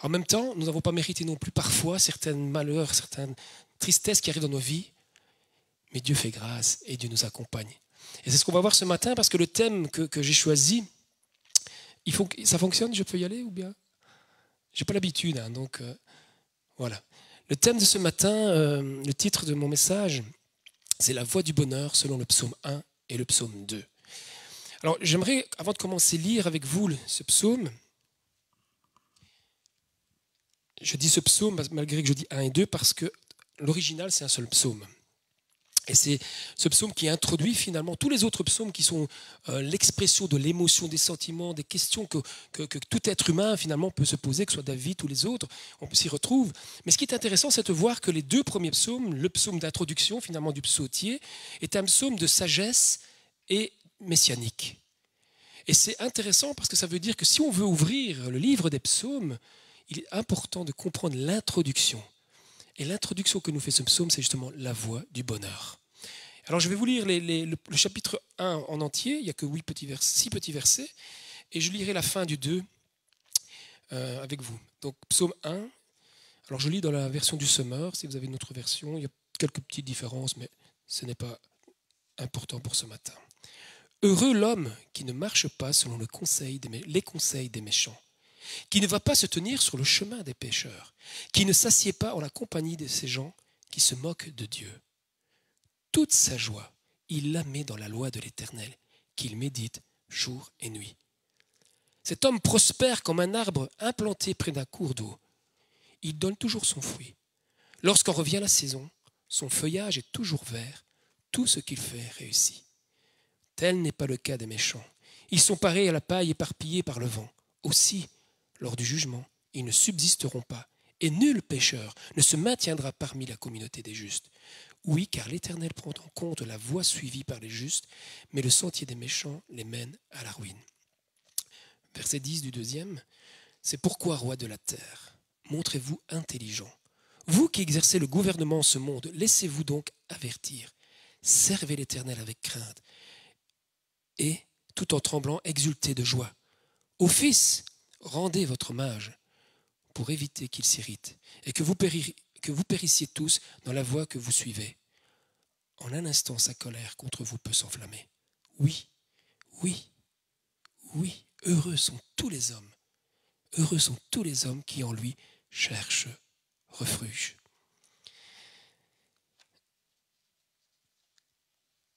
En même temps, nous n'avons pas mérité non plus parfois certains malheurs, certaines tristesses qui arrivent dans nos vies, mais Dieu fait grâce et Dieu nous accompagne. Et c'est ce qu'on va voir ce matin, parce que le thème que j'ai choisi, ça fonctionne, je peux y aller ou bien? Je n'ai pas l'habitude, donc voilà. Le thème de ce matin, le titre de mon message, c'est la voie du bonheur selon le psaume 1 et le psaume 2. Alors j'aimerais, avant de commencer, lire avec vous ce psaume. Je dis ce psaume malgré que je dis 1 et 2 parce que l'original c'est un seul psaume. Et c'est ce psaume qui introduit finalement tous les autres psaumes qui sont l'expression de l'émotion, des sentiments, des questions que tout être humain finalement peut se poser, que ce soit David ou les autres, on s'y retrouve. Mais ce qui est intéressant, c'est de voir que les deux premiers psaumes, le psaume d'introduction finalement du psautier, est un psaume de sagesse et messianique. Et c'est intéressant parce que ça veut dire que si on veut ouvrir le livre des psaumes, il est important de comprendre l'introduction. Et l'introduction que nous fait ce psaume, c'est justement la voie du bonheur. Alors je vais vous lire le chapitre 1 en entier, il n'y a que 6 petits versets, et je lirai la fin du 2 avec vous. Donc psaume 1, alors je lis dans la version du Semeur, si vous avez une autre version, il y a quelques petites différences, mais ce n'est pas important pour ce matin. Heureux l'homme qui ne marche pas selon les conseils des méchants, qui ne va pas se tenir sur le chemin des pécheurs, qui ne s'assied pas en la compagnie de ces gens qui se moquent de Dieu. Toute sa joie, il la met dans la loi de l'Éternel, qu'il médite jour et nuit. Cet homme prospère comme un arbre implanté près d'un cours d'eau. Il donne toujours son fruit. Lorsqu'en revient la saison, son feuillage est toujours vert, tout ce qu'il fait réussit. Tel n'est pas le cas des méchants. Ils sont pareils à la paille éparpillée par le vent. Aussi, lors du jugement, ils ne subsisteront pas, et nul pécheur ne se maintiendra parmi la communauté des justes. Oui, car l'Éternel prend en compte la voie suivie par les justes, mais le sentier des méchants les mène à la ruine. Verset 10 du 2e. C'est pourquoi, roi de la terre, montrez-vous intelligent. Vous qui exercez le gouvernement en ce monde, laissez-vous donc avertir. Servez l'Éternel avec crainte, et, tout en tremblant, exultez de joie. Ô fils, rendez votre hommage pour éviter qu'il s'irrite et que vous périssiez tous dans la voie que vous suivez. En un instant, sa colère contre vous peut s'enflammer. Oui, oui, oui, heureux sont tous les hommes qui en lui cherchent refuge.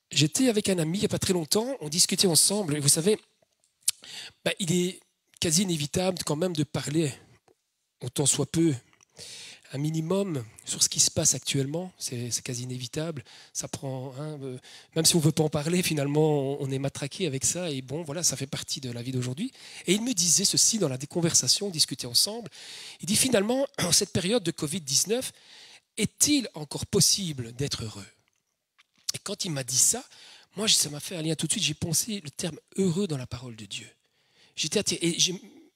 J'étais avec un ami il n'y a pas très longtemps, on discutait ensemble, et vous savez, il est quasi inévitable quand même de parler, autant soit peu, un minimum sur ce qui se passe actuellement, c'est quasi inévitable, ça prend, même si on ne veut pas en parler, finalement on est matraqué avec ça, et bon voilà, ça fait partie de la vie d'aujourd'hui. Et il me disait ceci dans la conversation, on discutait ensemble, il dit finalement, en cette période de Covid-19, est-il encore possible d'être heureux ? Et quand il m'a dit ça, moi ça m'a fait un lien tout de suite, j'ai pensé le terme heureux dans la parole de Dieu.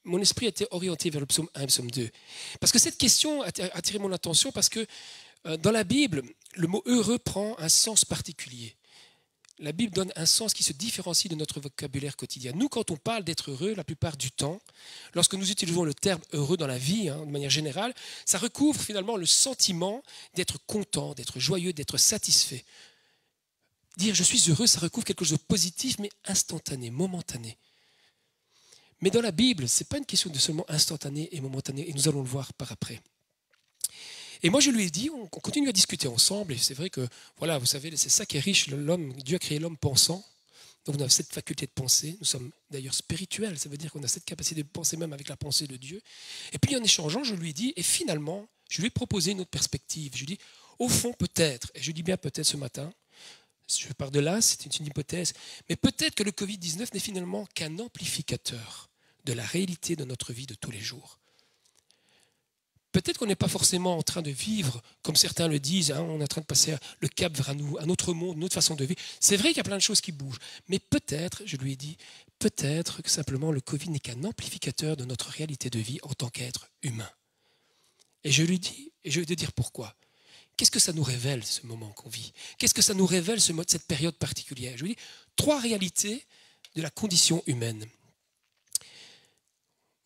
Mon esprit était orienté vers le psaume 1 et le psaume 2. Parce que cette question a attiré mon attention parce que dans la Bible, le mot heureux prend un sens particulier. La Bible donne un sens qui se différencie de notre vocabulaire quotidien. Nous, quand on parle d'être heureux, la plupart du temps, lorsque nous utilisons le terme heureux dans la vie, de manière générale, ça recouvre finalement le sentiment d'être content, d'être joyeux, d'être satisfait. Dire je suis heureux, ça recouvre quelque chose de positif, mais instantané, momentané. Mais dans la Bible, ce n'est pas une question de seulement instantané et momentané, et nous allons le voir par après. Et moi, je lui ai dit, on continue à discuter ensemble, et c'est vrai que, voilà, vous savez, c'est ça qui est riche, l'homme, Dieu a créé l'homme pensant, Donc on a cette faculté de penser, nous sommes d'ailleurs spirituels, ça veut dire qu'on a cette capacité de penser même avec la pensée de Dieu. Et puis en échangeant, je lui ai dit, et finalement, je lui ai proposé une autre perspective. Je lui ai dit, au fond peut-être, et je dis bien peut-être ce matin, je pars de là, c'est une hypothèse, mais peut-être que le Covid-19 n'est finalement qu'un amplificateur de la réalité de notre vie de tous les jours. Peut-être qu'on n'est pas forcément en train de vivre, comme certains le disent, on est en train de passer le cap vers un autre monde, une autre façon de vivre. C'est vrai qu'il y a plein de choses qui bougent, mais peut-être, je lui ai dit, peut-être que simplement le Covid n'est qu'un amplificateur de notre réalité de vie en tant qu'être humain. Et je lui dis, et je vais te dire pourquoi. Qu'est-ce que ça nous révèle, ce moment qu'on vit? Qu'est-ce que ça nous révèle, cette période particulière? Je lui dis, 3 réalités de la condition humaine.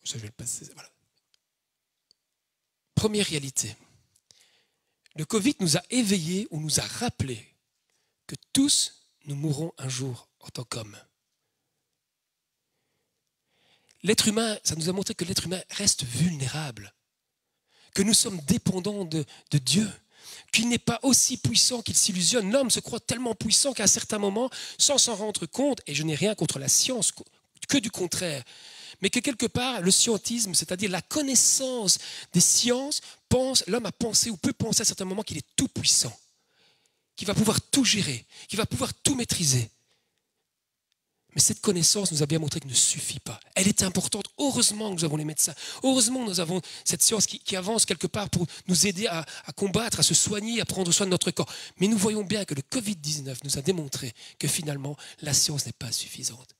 Je vais le passer, voilà. Première réalité, le Covid nous a éveillés ou nous a rappelé que tous nous mourrons un jour en tant qu'hommes. L'être humain, ça nous a montré que l'être humain reste vulnérable, que nous sommes dépendants de Dieu, qu'il n'est pas aussi puissant qu'il s'illusionne. L'homme se croit tellement puissant qu'à un certain moment, sans s'en rendre compte, et je n'ai rien contre la science, que du contraire, mais que quelque part, le scientisme, c'est-à-dire la connaissance des sciences, l'homme a pensé ou peut penser à certains moments qu'il est tout puissant, qu'il va pouvoir tout gérer, qu'il va pouvoir tout maîtriser. Mais cette connaissance nous a bien montré qu'elle ne suffit pas. Elle est importante. Heureusement que nous avons les médecins. Heureusement que nous avons cette science qui avance quelque part pour nous aider à combattre, à se soigner, à prendre soin de notre corps. Mais nous voyons bien que le Covid-19 nous a démontré que finalement, la science n'est pas suffisante,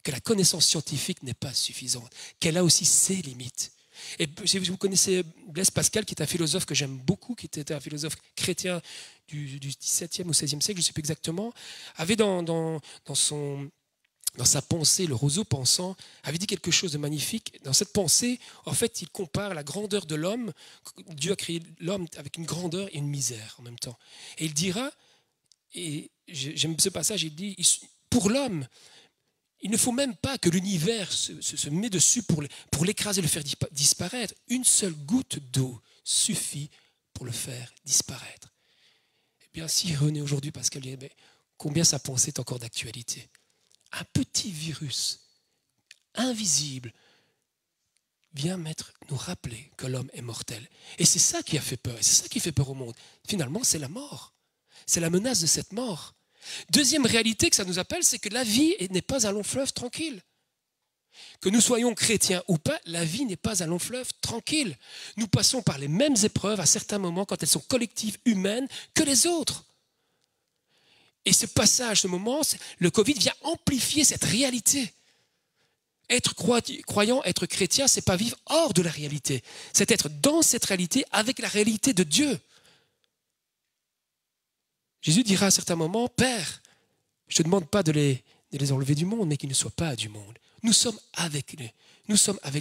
que la connaissance scientifique n'est pas suffisante, qu'elle a aussi ses limites. Et vous connaissez Blaise Pascal, qui est un philosophe que j'aime beaucoup, qui était un philosophe chrétien du XVIIe ou XVIe siècle, je ne sais plus exactement, avait dans sa pensée, le roseau pensant, avait dit quelque chose de magnifique. Dans cette pensée, en fait, il compare la grandeur de l'homme. Dieu a créé l'homme avec une grandeur et une misère en même temps. Et il dira, et j'aime ce passage, il dit, pour l'homme, il ne faut même pas que l'univers se mette dessus pour l'écraser, le faire disparaître. Une seule goutte d'eau suffit pour le faire disparaître. Eh bien, si René aujourd'hui, Pascal, combien sa pensée est encore d'actualité? Un petit virus invisible vient nous rappeler que l'homme est mortel. Et c'est ça qui a fait peur, et c'est ça qui fait peur au monde. Finalement, c'est la mort. C'est la menace de cette mort. Deuxième réalité que ça nous appelle, c'est que la vie n'est pas un long fleuve tranquille. Que nous soyons chrétiens ou pas, la vie n'est pas un long fleuve tranquille. Nous passons par les mêmes épreuves à certains moments, quand elles sont collectives, humaines, que les autres. Et ce passage, ce moment, le Covid vient amplifier cette réalité. Être croyant, être chrétien, c'est pas vivre hors de la réalité. C'est être dans cette réalité avec la réalité de Dieu. Jésus dira à certains moments, Père, je ne te demande pas de les enlever du monde, mais qu'ils ne soient pas du monde. Nous sommes avec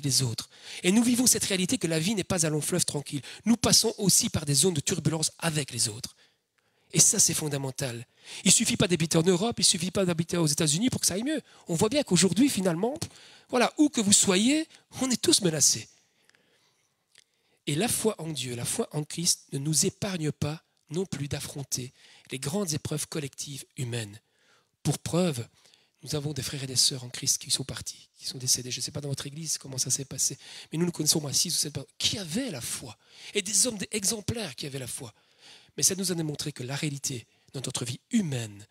les autres. Et nous vivons cette réalité que la vie n'est pas un long fleuve tranquille. Nous passons aussi par des zones de turbulence avec les autres. Et ça, c'est fondamental. Il ne suffit pas d'habiter en Europe, il ne suffit pas d'habiter aux États-Unis pour que ça aille mieux. On voit bien qu'aujourd'hui, finalement, voilà, où que vous soyez, on est tous menacés. Et la foi en Dieu, la foi en Christ ne nous épargne pas non plus d'affronter les grandes épreuves collectives humaines. Pour preuve, nous avons des frères et des sœurs en Christ qui sont partis, qui sont décédés. Je ne sais pas dans votre église comment ça s'est passé, mais nous connaissons au moins 6 ou 7 personnes qui avaient la foi, et des hommes exemplaires qui avaient la foi. Mais ça nous a démontré que la réalité dans notre vie humaine,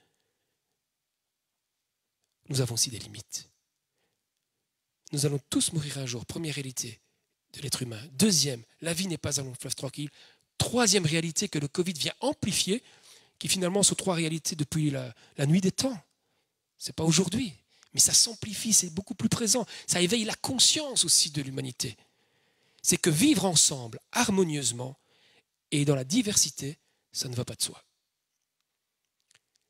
nous avons aussi des limites. Nous allons tous mourir un jour, première réalité de l'être humain. Deuxième, la vie n'est pas un long fleuve tranquille. Troisième réalité que le Covid vient amplifier, qui finalement sont 3 réalités depuis la nuit des temps. Ce n'est pas aujourd'hui, mais ça s'amplifie, c'est beaucoup plus présent. Ça éveille la conscience aussi de l'humanité. C'est que vivre ensemble, harmonieusement, et dans la diversité, ça ne va pas de soi.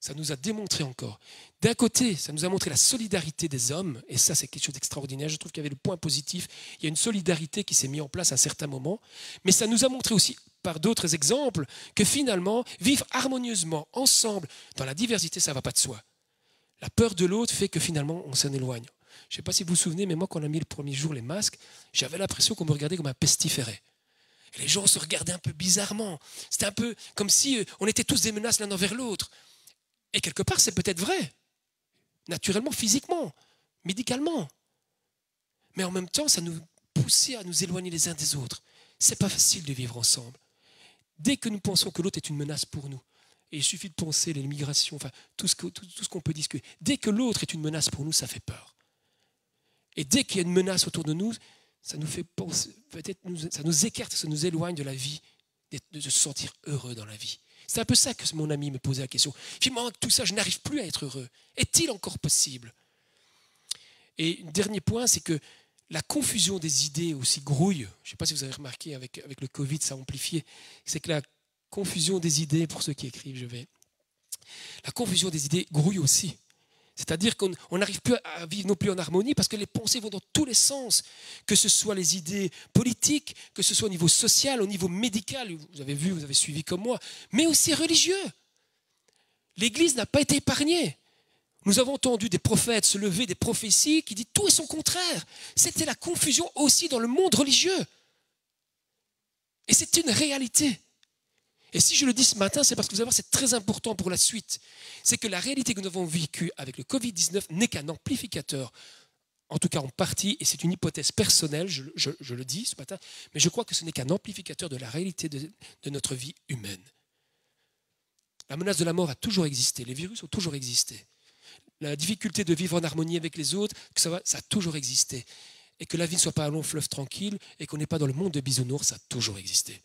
Ça nous a démontré encore. D'un côté, ça nous a montré la solidarité des hommes, et ça c'est quelque chose d'extraordinaire. Je trouve qu'il y avait le point positif. Il y a une solidarité qui s'est mise en place à un certain moment, mais ça nous a montré aussi, par d'autres exemples, que finalement, vivre harmonieusement, ensemble, dans la diversité, ça ne va pas de soi. La peur de l'autre fait que finalement, on s'en éloigne. Je ne sais pas si vous vous souvenez, mais moi, quand on a mis le premier jour les masques, j'avais l'impression qu'on me regardait comme un pestiféré. Et les gens se regardaient un peu bizarrement. C'était un peu comme si on était tous des menaces l'un envers l'autre. Et quelque part, c'est peut-être vrai. naturellement, physiquement, médicalement. Mais en même temps, ça nous poussait à nous éloigner les uns des autres. Ce n'est pas facile de vivre ensemble. Dès que nous pensons que l'autre est une menace pour nous, et il suffit de penser les migrations, enfin tout ce qu'on peut discuter, dès que l'autre est une menace pour nous, ça fait peur. Et dès qu'il y a une menace autour de nous, ça nous fait penser, peut-être ça nous écarte, ça nous éloigne de la vie, de se sentir heureux dans la vie. C'est un peu ça que mon ami me posait la question. Finalement, avec tout ça, je n'arrive plus à être heureux. Est-il encore possible? Et un dernier point, c'est que la confusion des idées aussi grouille. Je ne sais pas si vous avez remarqué, avec le Covid, ça a amplifié. C'est que la confusion des idées, pour ceux qui écrivent, la confusion des idées grouille aussi. C'est-à-dire qu'on n'arrive plus à vivre non plus en harmonie parce que les pensées vont dans tous les sens, que ce soit les idées politiques, que ce soit au niveau social, au niveau médical, vous avez vu, vous avez suivi comme moi, mais aussi religieux. L'Église n'a pas été épargnée. Nous avons entendu des prophètes se lever, des prophéties qui disent tout et son contraire. C'était la confusion aussi dans le monde religieux. Et c'est une réalité. Et si je le dis ce matin, c'est parce que vous allez voir, c'est très important pour la suite. C'est que la réalité que nous avons vécue avec le Covid-19 n'est qu'un amplificateur, en tout cas en partie, et c'est une hypothèse personnelle, je le dis ce matin, mais je crois que ce n'est qu'un amplificateur de la réalité de notre vie humaine. La menace de la mort a toujours existé, les virus ont toujours existé. La difficulté de vivre en harmonie avec les autres, ça a toujours existé. Et que la vie ne soit pas un long fleuve tranquille et qu'on n'est pas dans le monde de bisounours, ça a toujours existé.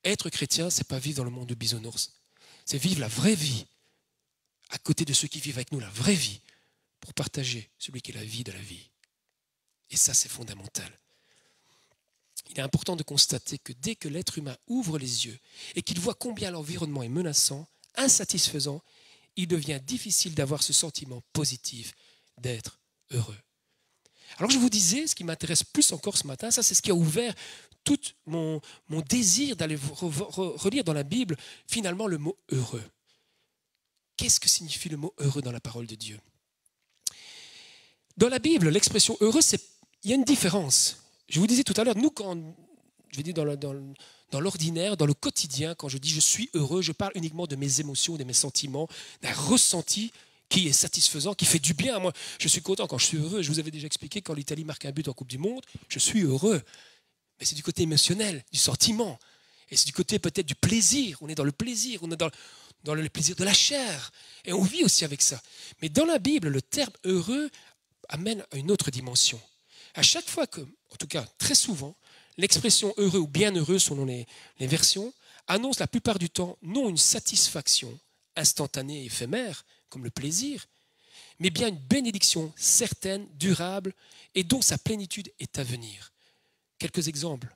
Être chrétien, ce n'est pas vivre dans le monde de bisounours. C'est vivre la vraie vie, à côté de ceux qui vivent avec nous, la vraie vie, pour partager celui qui est la vie de la vie. Et ça, c'est fondamental. Il est important de constater que dès que l'être humain ouvre les yeux et qu'il voit combien l'environnement est menaçant, insatisfaisant, il devient difficile d'avoir ce sentiment positif d'être heureux. Alors je vous disais, ce qui m'intéresse plus encore ce matin, ça c'est ce qui a ouvert tout mon désir d'aller relire dans la Bible finalement le mot heureux. Qu'est-ce que signifie le mot heureux dans la parole de Dieu? Dans la Bible, l'expression heureux, il y a une différence. Je vous disais tout à l'heure, nous quand, je vais dire dans l'ordinaire, dans le quotidien, quand je dis je suis heureux, je parle uniquement de mes émotions, de mes sentiments, d'un ressenti qui est satisfaisant, qui fait du bien. Moi, je suis content quand je suis heureux. Je vous avais déjà expliqué, quand l'Italie marque un but en Coupe du Monde, je suis heureux. Mais c'est du côté émotionnel, du sentiment. Et c'est du côté peut-être du plaisir. On est dans le plaisir, on est dans le plaisir de la chair. Et on vit aussi avec ça. Mais dans la Bible, le terme heureux amène à une autre dimension. À chaque fois que, en tout cas très souvent, l'expression heureux ou bienheureux, selon les versions, annonce la plupart du temps non une satisfaction instantanée et éphémère, comme le plaisir, mais bien une bénédiction certaine, durable, et dont sa plénitude est à venir. Quelques exemples.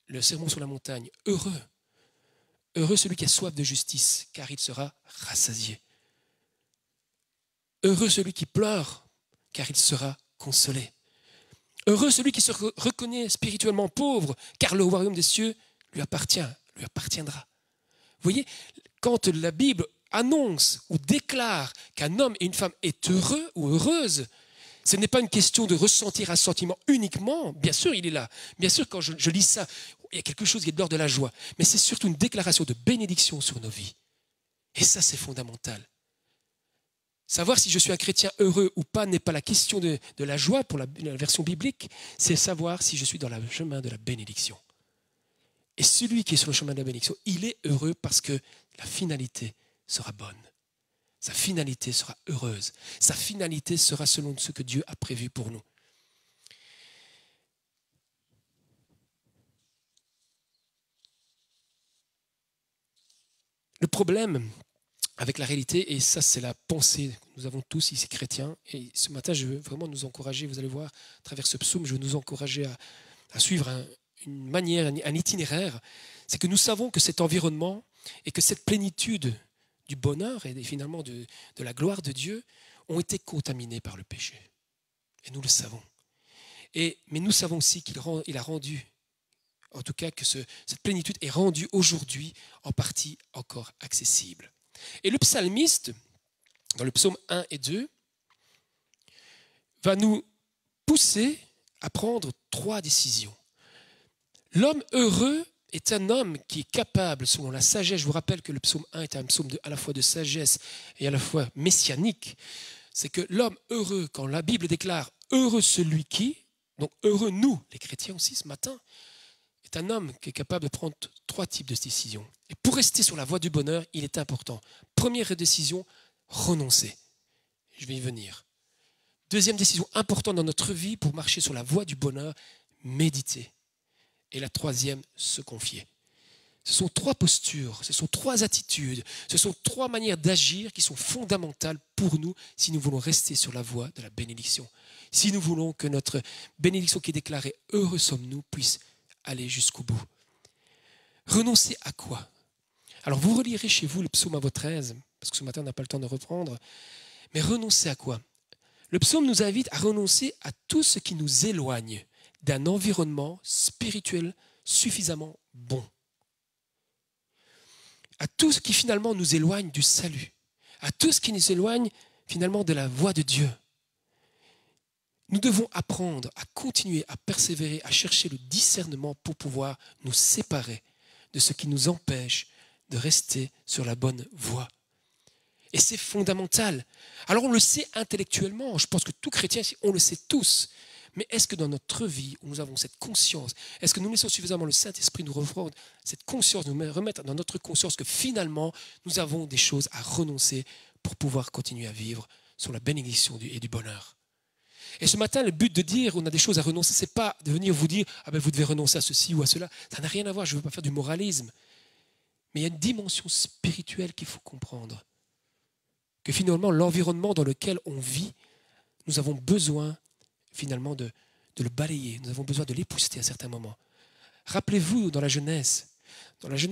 Le sermon sur la montagne. Heureux. Heureux celui qui a soif de justice, car il sera rassasié. Heureux celui qui pleure, car il sera consolé. Heureux celui qui se reconnaît spirituellement pauvre, car le royaume des cieux lui appartiendra. Vous voyez, quand la Bible annonce ou déclare qu'un homme et une femme est heureux ou heureuse, ce n'est pas une question de ressentir un sentiment uniquement. Bien sûr, il est là. Bien sûr, quand je lis ça, il y a quelque chose qui est de l'ordre de la joie. Mais c'est surtout une déclaration de bénédiction sur nos vies. Et ça, c'est fondamental. Savoir si je suis un chrétien heureux ou pas n'est pas la question de la joie pour la version biblique, c'est savoir si je suis dans le chemin de la bénédiction. Et celui qui est sur le chemin de la bénédiction, il est heureux parce que la finalité sera bonne. Sa finalité sera heureuse. Sa finalité sera selon ce que Dieu a prévu pour nous. Le problème avec la réalité, et ça c'est la pensée que nous avons tous ici chrétiens, et ce matin je veux vraiment nous encourager, vous allez voir à travers ce psaume, je veux nous encourager à suivre une manière, un itinéraire, c'est que nous savons que cet environnement et que cette plénitude du bonheur et finalement de la gloire de Dieu ont été contaminés par le péché. Et nous le savons. Mais nous savons aussi qu'il a rendu, en tout cas que cette plénitude est rendue aujourd'hui en partie encore accessible. Et le psalmiste, dans le psaume 1 et 2, va nous pousser à prendre 3 décisions. L'homme heureux est un homme qui est capable, selon la sagesse, je vous rappelle que le psaume 1 est un psaume à la fois de sagesse et à la fois messianique, c'est que l'homme heureux, quand la Bible déclare « heureux celui qui », donc heureux nous, les chrétiens aussi ce matin, est un homme qui est capable de prendre 3 types de décisions. Et pour rester sur la voie du bonheur, il est important. Première décision, renoncer. Je vais y venir. Deuxième décision importante dans notre vie pour marcher sur la voie du bonheur, méditer. Et la troisième, se confier. Ce sont 3 postures, ce sont 3 attitudes, ce sont 3 manières d'agir qui sont fondamentales pour nous si nous voulons rester sur la voie de la bénédiction. Si nous voulons que notre bénédiction qui est déclarée « heureux sommes-nous » puisse aller jusqu'au bout. Renoncer à quoi? Alors vous relirez chez vous le psaume à votre aise, parce que ce matin on n'a pas le temps de reprendre, mais renoncer à quoi? Le psaume nous invite à renoncer à tout ce qui nous éloigne d'un environnement spirituel suffisamment bon. À tout ce qui finalement nous éloigne du salut, à tout ce qui nous éloigne finalement de la voie de Dieu. Nous devons apprendre à continuer, à persévérer, à chercher le discernement pour pouvoir nous séparer de ce qui nous empêche de rester sur la bonne voie. Et c'est fondamental. Alors on le sait intellectuellement, je pense que tout chrétien, on le sait tous. Mais est-ce que dans notre vie, où nous avons cette conscience, est-ce que nous laissons suffisamment le Saint-Esprit nous reprendre cette conscience, nous remettre dans notre conscience que finalement, nous avons des choses à renoncer pour pouvoir continuer à vivre sur la bénédiction et du bonheur. Et ce matin, le but de dire on a des choses à renoncer, ce n'est pas de venir vous dire ah ben vous devez renoncer à ceci ou à cela. Ça n'a rien à voir, je ne veux pas faire du moralisme. Mais il y a une dimension spirituelle qu'il faut comprendre. Que finalement, l'environnement dans lequel on vit, nous avons besoin finalement de le balayer. Nous avons besoin de l'épousseter à certains moments. Rappelez-vous dans la Genèse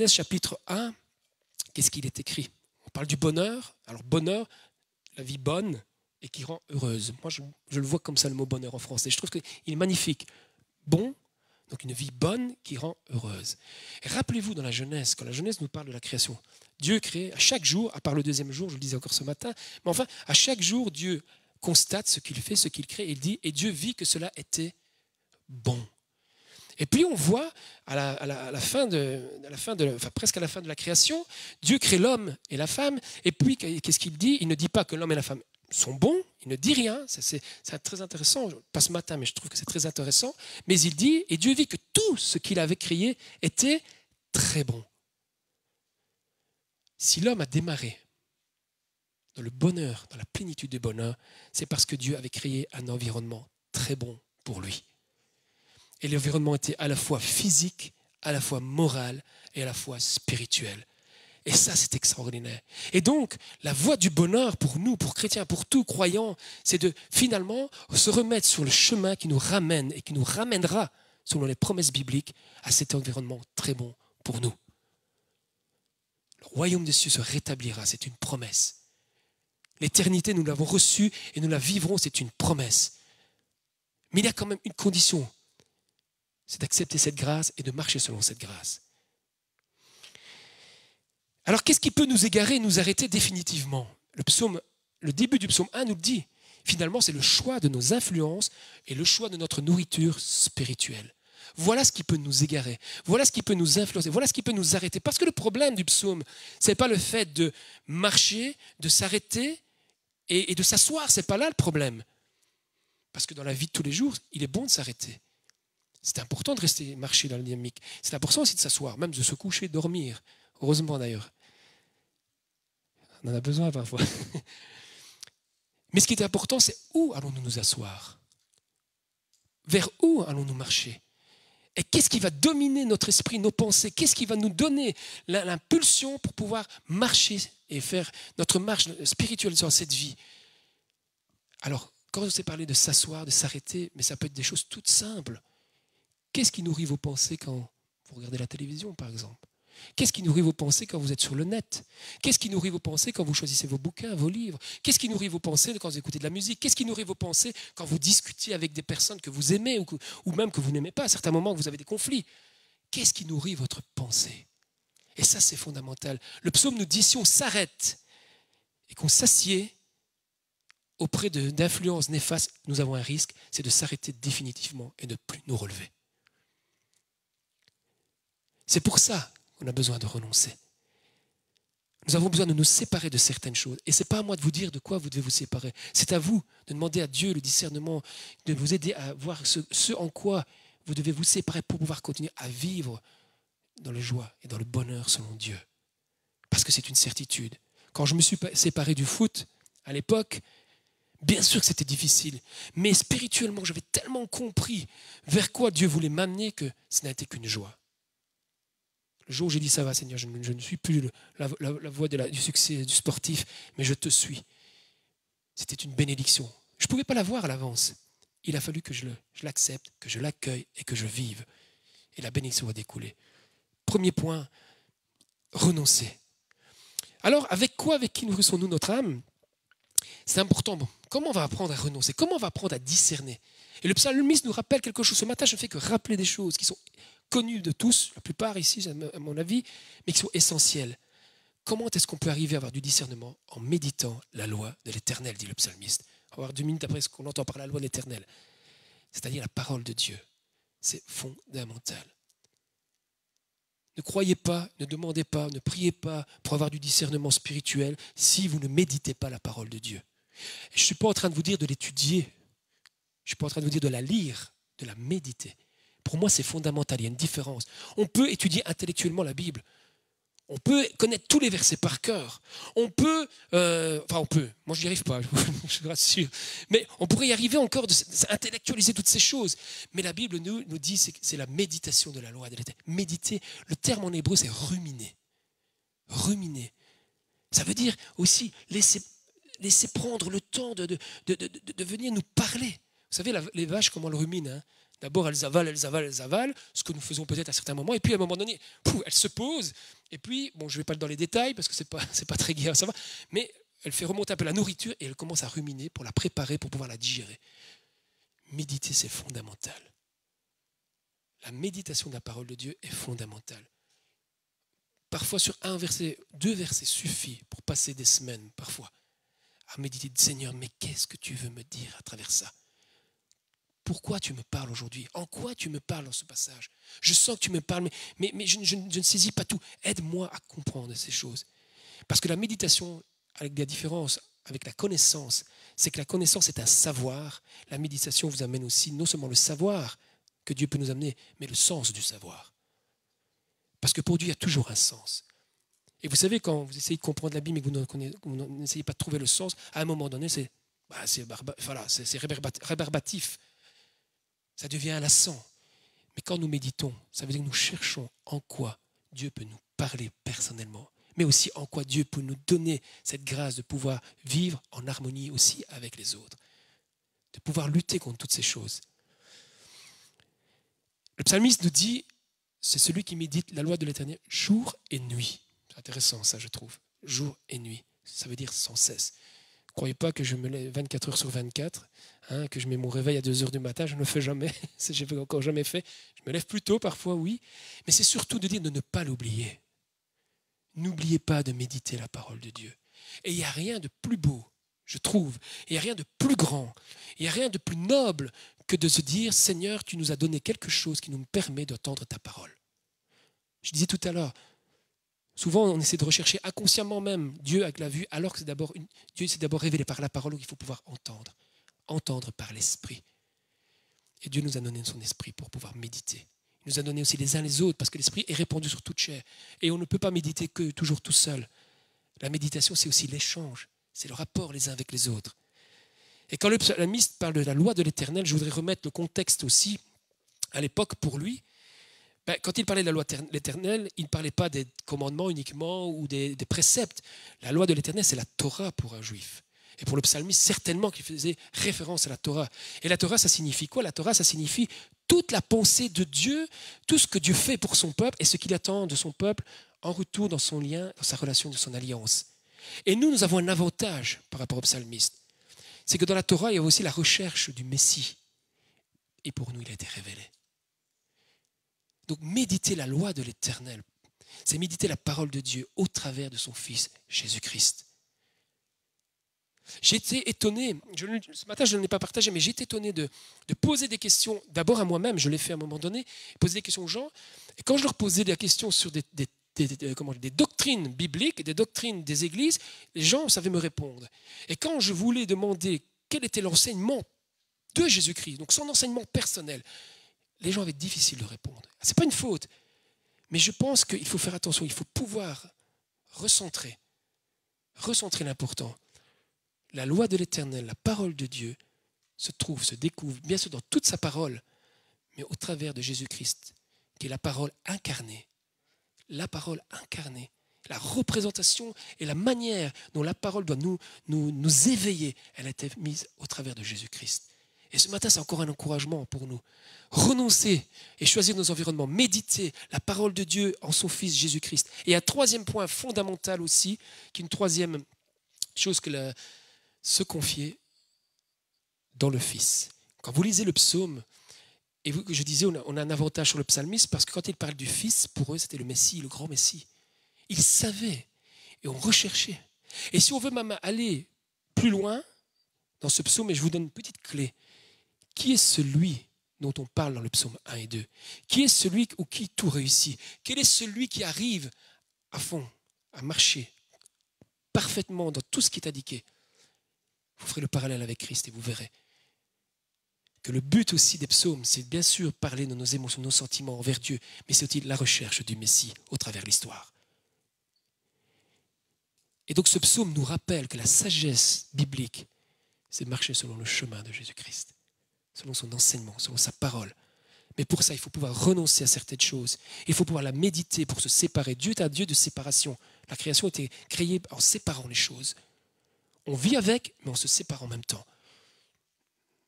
chapitre 1, qu'est-ce qu'il est écrit? On parle du bonheur. Alors bonheur, la vie bonne et qui rend heureuse. Moi, je le vois comme ça, le mot bonheur en français. Je trouve qu'il est magnifique. Bon, donc une vie bonne qui rend heureuse. Et rappelez-vous dans la Genèse, quand la Genèse nous parle de la création, Dieu crée à chaque jour, à part le 2e jour, je le disais encore ce matin, mais enfin, à chaque jour, Dieu constate ce qu'il fait, ce qu'il crée, et il dit, et Dieu vit que cela était bon. Et puis on voit presque à la fin de la création, Dieu crée l'homme et la femme, et puis qu'est-ce qu'il dit? Il ne dit pas que l'homme et la femme sont bons, il ne dit rien, c'est très intéressant, pas ce matin, mais je trouve que c'est très intéressant, mais il dit, et Dieu vit que tout ce qu'il avait créé était très bon. Si l'homme a démarré dans le bonheur, dans la plénitude du bonheur, c'est parce que Dieu avait créé un environnement très bon pour lui. Et l'environnement était à la fois physique, à la fois moral et à la fois spirituel. Et ça, c'est extraordinaire. Et donc, la voie du bonheur pour nous, pour chrétiens, pour tout croyants, c'est de finalement se remettre sur le chemin qui nous ramène et qui nous ramènera, selon les promesses bibliques, à cet environnement très bon pour nous. Le royaume des cieux se rétablira, c'est une promesse. L'éternité, nous l'avons reçue et nous la vivrons, c'est une promesse. Mais il y a quand même une condition, c'est d'accepter cette grâce et de marcher selon cette grâce. Alors qu'est-ce qui peut nous égarer, nous arrêter définitivement? Le début du psaume 1 nous le dit. Finalement, c'est le choix de nos influences et le choix de notre nourriture spirituelle. Voilà ce qui peut nous égarer, voilà ce qui peut nous influencer, voilà ce qui peut nous arrêter. Parce que le problème du psaume, ce n'est pas le fait de marcher, de s'arrêter et de s'asseoir, ce n'est pas là le problème. Parce que dans la vie de tous les jours, il est bon de s'arrêter. C'est important de rester marcher dans la dynamique. C'est important aussi de s'asseoir, même de se coucher, dormir. Heureusement d'ailleurs. On en a besoin parfois. Mais ce qui est important, c'est où allons-nous nous asseoir? Vers où allons-nous marcher? Et qu'est-ce qui va dominer notre esprit, nos pensées? Qu'est-ce qui va nous donner l'impulsion pour pouvoir marcher et faire notre marche spirituelle sur cette vie? Alors, quand on s'est parlé de s'asseoir, de s'arrêter, mais ça peut être des choses toutes simples. Qu'est-ce qui nourrit vos pensées quand vous regardez la télévision, par exemple? Qu'est-ce qui nourrit vos pensées quand vous êtes sur le net? Qu'est-ce qui nourrit vos pensées quand vous choisissez vos bouquins, vos livres? Qu'est-ce qui nourrit vos pensées quand vous écoutez de la musique? Qu'est-ce qui nourrit vos pensées quand vous discutez avec des personnes que vous aimez ou même que vous n'aimez pas? À certains moments, vous avez des conflits. Qu'est-ce qui nourrit votre pensée? Et ça, c'est fondamental. Le psaume nous dit, si on s'arrête et qu'on s'assied auprès d'influences néfastes, nous avons un risque, c'est de s'arrêter définitivement et de ne plus nous relever. C'est pour ça qu'on a besoin de renoncer. Nous avons besoin de nous séparer de certaines choses. Et ce n'est pas à moi de vous dire de quoi vous devez vous séparer. C'est à vous de demander à Dieu le discernement, de vous aider à voir ce en quoi vous devez vous séparer pour pouvoir continuer à vivre dans la joie et dans le bonheur selon Dieu. Parce que c'est une certitude. Quand je me suis séparé du foot, à l'époque, bien sûr que c'était difficile. Mais spirituellement, j'avais tellement compris vers quoi Dieu voulait m'amener que ce n'a été qu'une joie. Le jour où j'ai dit, ça va Seigneur, je ne suis plus la voie du succès du sportif, mais je te suis. C'était une bénédiction. Je ne pouvais pas la voir à l'avance. Il a fallu que je l'accepte, que je l'accueille et que je vive. Et la bénédiction a découlé. Premier point, renoncer. Alors, avec qui nourrissons-nous notre âme? C'est important. Bon, comment on va apprendre à renoncer? Comment on va apprendre à discerner? Et le psalmiste nous rappelle quelque chose. Ce matin, je ne fais que rappeler des choses qui sont connues de tous, la plupart ici, à mon avis, mais qui sont essentielles. Comment est-ce qu'on peut arriver à avoir du discernement? En méditant la loi de l'Éternel, dit le psalmiste. On va voir 2 minutes après ce qu'on entend par la loi de l'Éternel. C'est-à-dire la parole de Dieu. C'est fondamental. Ne croyez pas, ne demandez pas, ne priez pas pour avoir du discernement spirituel si vous ne méditez pas la parole de Dieu. Et je ne suis pas en train de vous dire de l'étudier. Je ne suis pas en train de vous dire de la lire, de la méditer. Pour moi, c'est fondamental, il y a une différence. On peut étudier intellectuellement la Bible. On peut connaître tous les versets par cœur. On peut, moi je n'y arrive pas, je vous rassure. Mais on pourrait y arriver encore d'intellectualiser toutes ces choses. Mais la Bible nous dit que c'est la méditation de la loi de l'Éternel. Méditer, le terme en hébreu c'est ruminer. Ruminer. Ça veut dire aussi laisser prendre le temps de venir nous parler. Vous savez, les vaches, comment elles ruminent, hein? D'abord, elles avalent, ce que nous faisons peut-être à certains moments. Et puis, à un moment donné, elles se posent. Et puis, bon, je ne vais pas dans les détails parce que ce n'est pas très gai à savoir. Mais elle fait remonter un peu la nourriture et elle commence à ruminer pour la préparer, pour pouvoir la digérer. Méditer, c'est fondamental. La méditation de la parole de Dieu est fondamentale. Parfois, sur 2 versets suffit pour passer des semaines, parfois, à méditer. Seigneur, mais qu'est-ce que tu veux me dire à travers ça? Pourquoi tu me parles aujourd'hui? En quoi tu me parles dans ce passage? Je sens que tu me parles, mais je ne saisis pas tout. Aide-moi à comprendre ces choses. Parce que la méditation, avec la différence avec la connaissance, c'est que la connaissance est un savoir. La méditation vous amène aussi non seulement le savoir que Dieu peut nous amener, mais le sens du savoir. Parce que pour Dieu, il y a toujours un sens. Et vous savez, quand vous essayez de comprendre la Bible et que vous n'essayez pas de trouver le sens, à un moment donné, c'est rébarbatif. Ça devient lassant. Mais quand nous méditons, ça veut dire que nous cherchons en quoi Dieu peut nous parler personnellement, mais aussi en quoi Dieu peut nous donner cette grâce de pouvoir vivre en harmonie aussi avec les autres, de pouvoir lutter contre toutes ces choses. Le psalmiste nous dit, c'est celui qui médite la loi de l'Éternel jour et nuit. C'est intéressant ça, je trouve. Jour et nuit, ça veut dire sans cesse. Ne croyez pas que je me lève 24 heures sur 24, que je mets mon réveil à 2 heures du matin, je ne le fais jamais, je n'ai encore jamais fait. Je me lève plus tôt parfois, oui, mais c'est surtout de dire de ne pas l'oublier. N'oubliez pas de méditer la parole de Dieu. Et il n'y a rien de plus beau, je trouve, il n'y a rien de plus grand, il n'y a rien de plus noble que de se dire, Seigneur, tu nous as donné quelque chose qui nous permet d'entendre ta parole. Je disais tout à l'heure, souvent, on essaie de rechercher inconsciemment même Dieu avec la vue, alors que Dieu s'est d'abord révélé par la parole qu'il faut pouvoir entendre par l'esprit. Et Dieu nous a donné son esprit pour pouvoir méditer. Il nous a donné aussi les uns les autres, parce que l'esprit est répandu sur toute chair. Et on ne peut pas méditer que toujours tout seul. La méditation, c'est aussi l'échange, c'est le rapport les uns avec les autres. Et quand le psalmiste parle de la loi de l'Éternel, je voudrais remettre le contexte aussi à l'époque pour lui. Quand il parlait de la loi de l'Éternel, il ne parlait pas des commandements uniquement ou des préceptes. La loi de l'Éternel, c'est la Torah pour un juif. Et pour le psalmiste, certainement qu'il faisait référence à la Torah. Et la Torah, ça signifie quoi? La Torah, ça signifie toute la pensée de Dieu, tout ce que Dieu fait pour son peuple et ce qu'il attend de son peuple en retour dans son lien, dans sa relation, de son alliance. Et nous avons un avantage par rapport au psalmiste. C'est que dans la Torah, il y a aussi la recherche du Messie. Et pour nous, il a été révélé. Donc méditer la loi de l'Éternel, c'est méditer la parole de Dieu au travers de son Fils Jésus-Christ. J'ai été étonné, ce matin je ne l'ai pas partagé, mais j'ai été étonné de poser des questions, d'abord à moi-même, je l'ai fait à un moment donné, poser des questions aux gens, et quand je leur posais des questions sur des doctrines bibliques, des doctrines des églises, les gens savaient me répondre. Et quand je voulais demander quel était l'enseignement de Jésus-Christ, donc son enseignement personnel, les gens avaient difficile de répondre. Ce n'est pas une faute, mais je pense qu'il faut faire attention, il faut pouvoir recentrer l'important. La loi de l'Éternel, la parole de Dieu, se découvre, bien sûr dans toute sa parole, mais au travers de Jésus-Christ, qui est la parole incarnée. La parole incarnée, la représentation et la manière dont la parole doit nous éveiller, elle a été mise au travers de Jésus-Christ. Et ce matin, c'est encore un encouragement pour nous. Renoncer et choisir nos environnements, méditer la parole de Dieu en son Fils Jésus-Christ. Et un troisième point fondamental aussi, qui est une troisième chose que se confier dans le Fils. Quand vous lisez le psaume, et je disais, on a un avantage sur le psalmiste parce que quand il parle du Fils, pour eux, c'était le Messie, le grand Messie. Ils savaient et on recherchait. Et si on veut même aller plus loin dans ce psaume, et je vous donne une petite clé, qui est celui dont on parle dans le psaume 1 et 2? Qui est celui ou qui tout réussit? Quel est celui qui arrive à fond, à marcher parfaitement dans tout ce qui est indiqué? Vous ferez le parallèle avec Christ et vous verrez que le but aussi des psaumes, c'est bien sûr parler de nos émotions, de nos sentiments envers Dieu, mais c'est aussi la recherche du Messie au travers de l'histoire. Et donc ce psaume nous rappelle que la sagesse biblique, c'est marcher selon le chemin de Jésus-Christ, selon son enseignement, selon sa parole. Mais pour ça, il faut pouvoir renoncer à certaines choses. Il faut pouvoir la méditer pour se séparer. Dieu est un Dieu de séparation. La création a été créée en séparant les choses. On vit avec, mais on se sépare en même temps.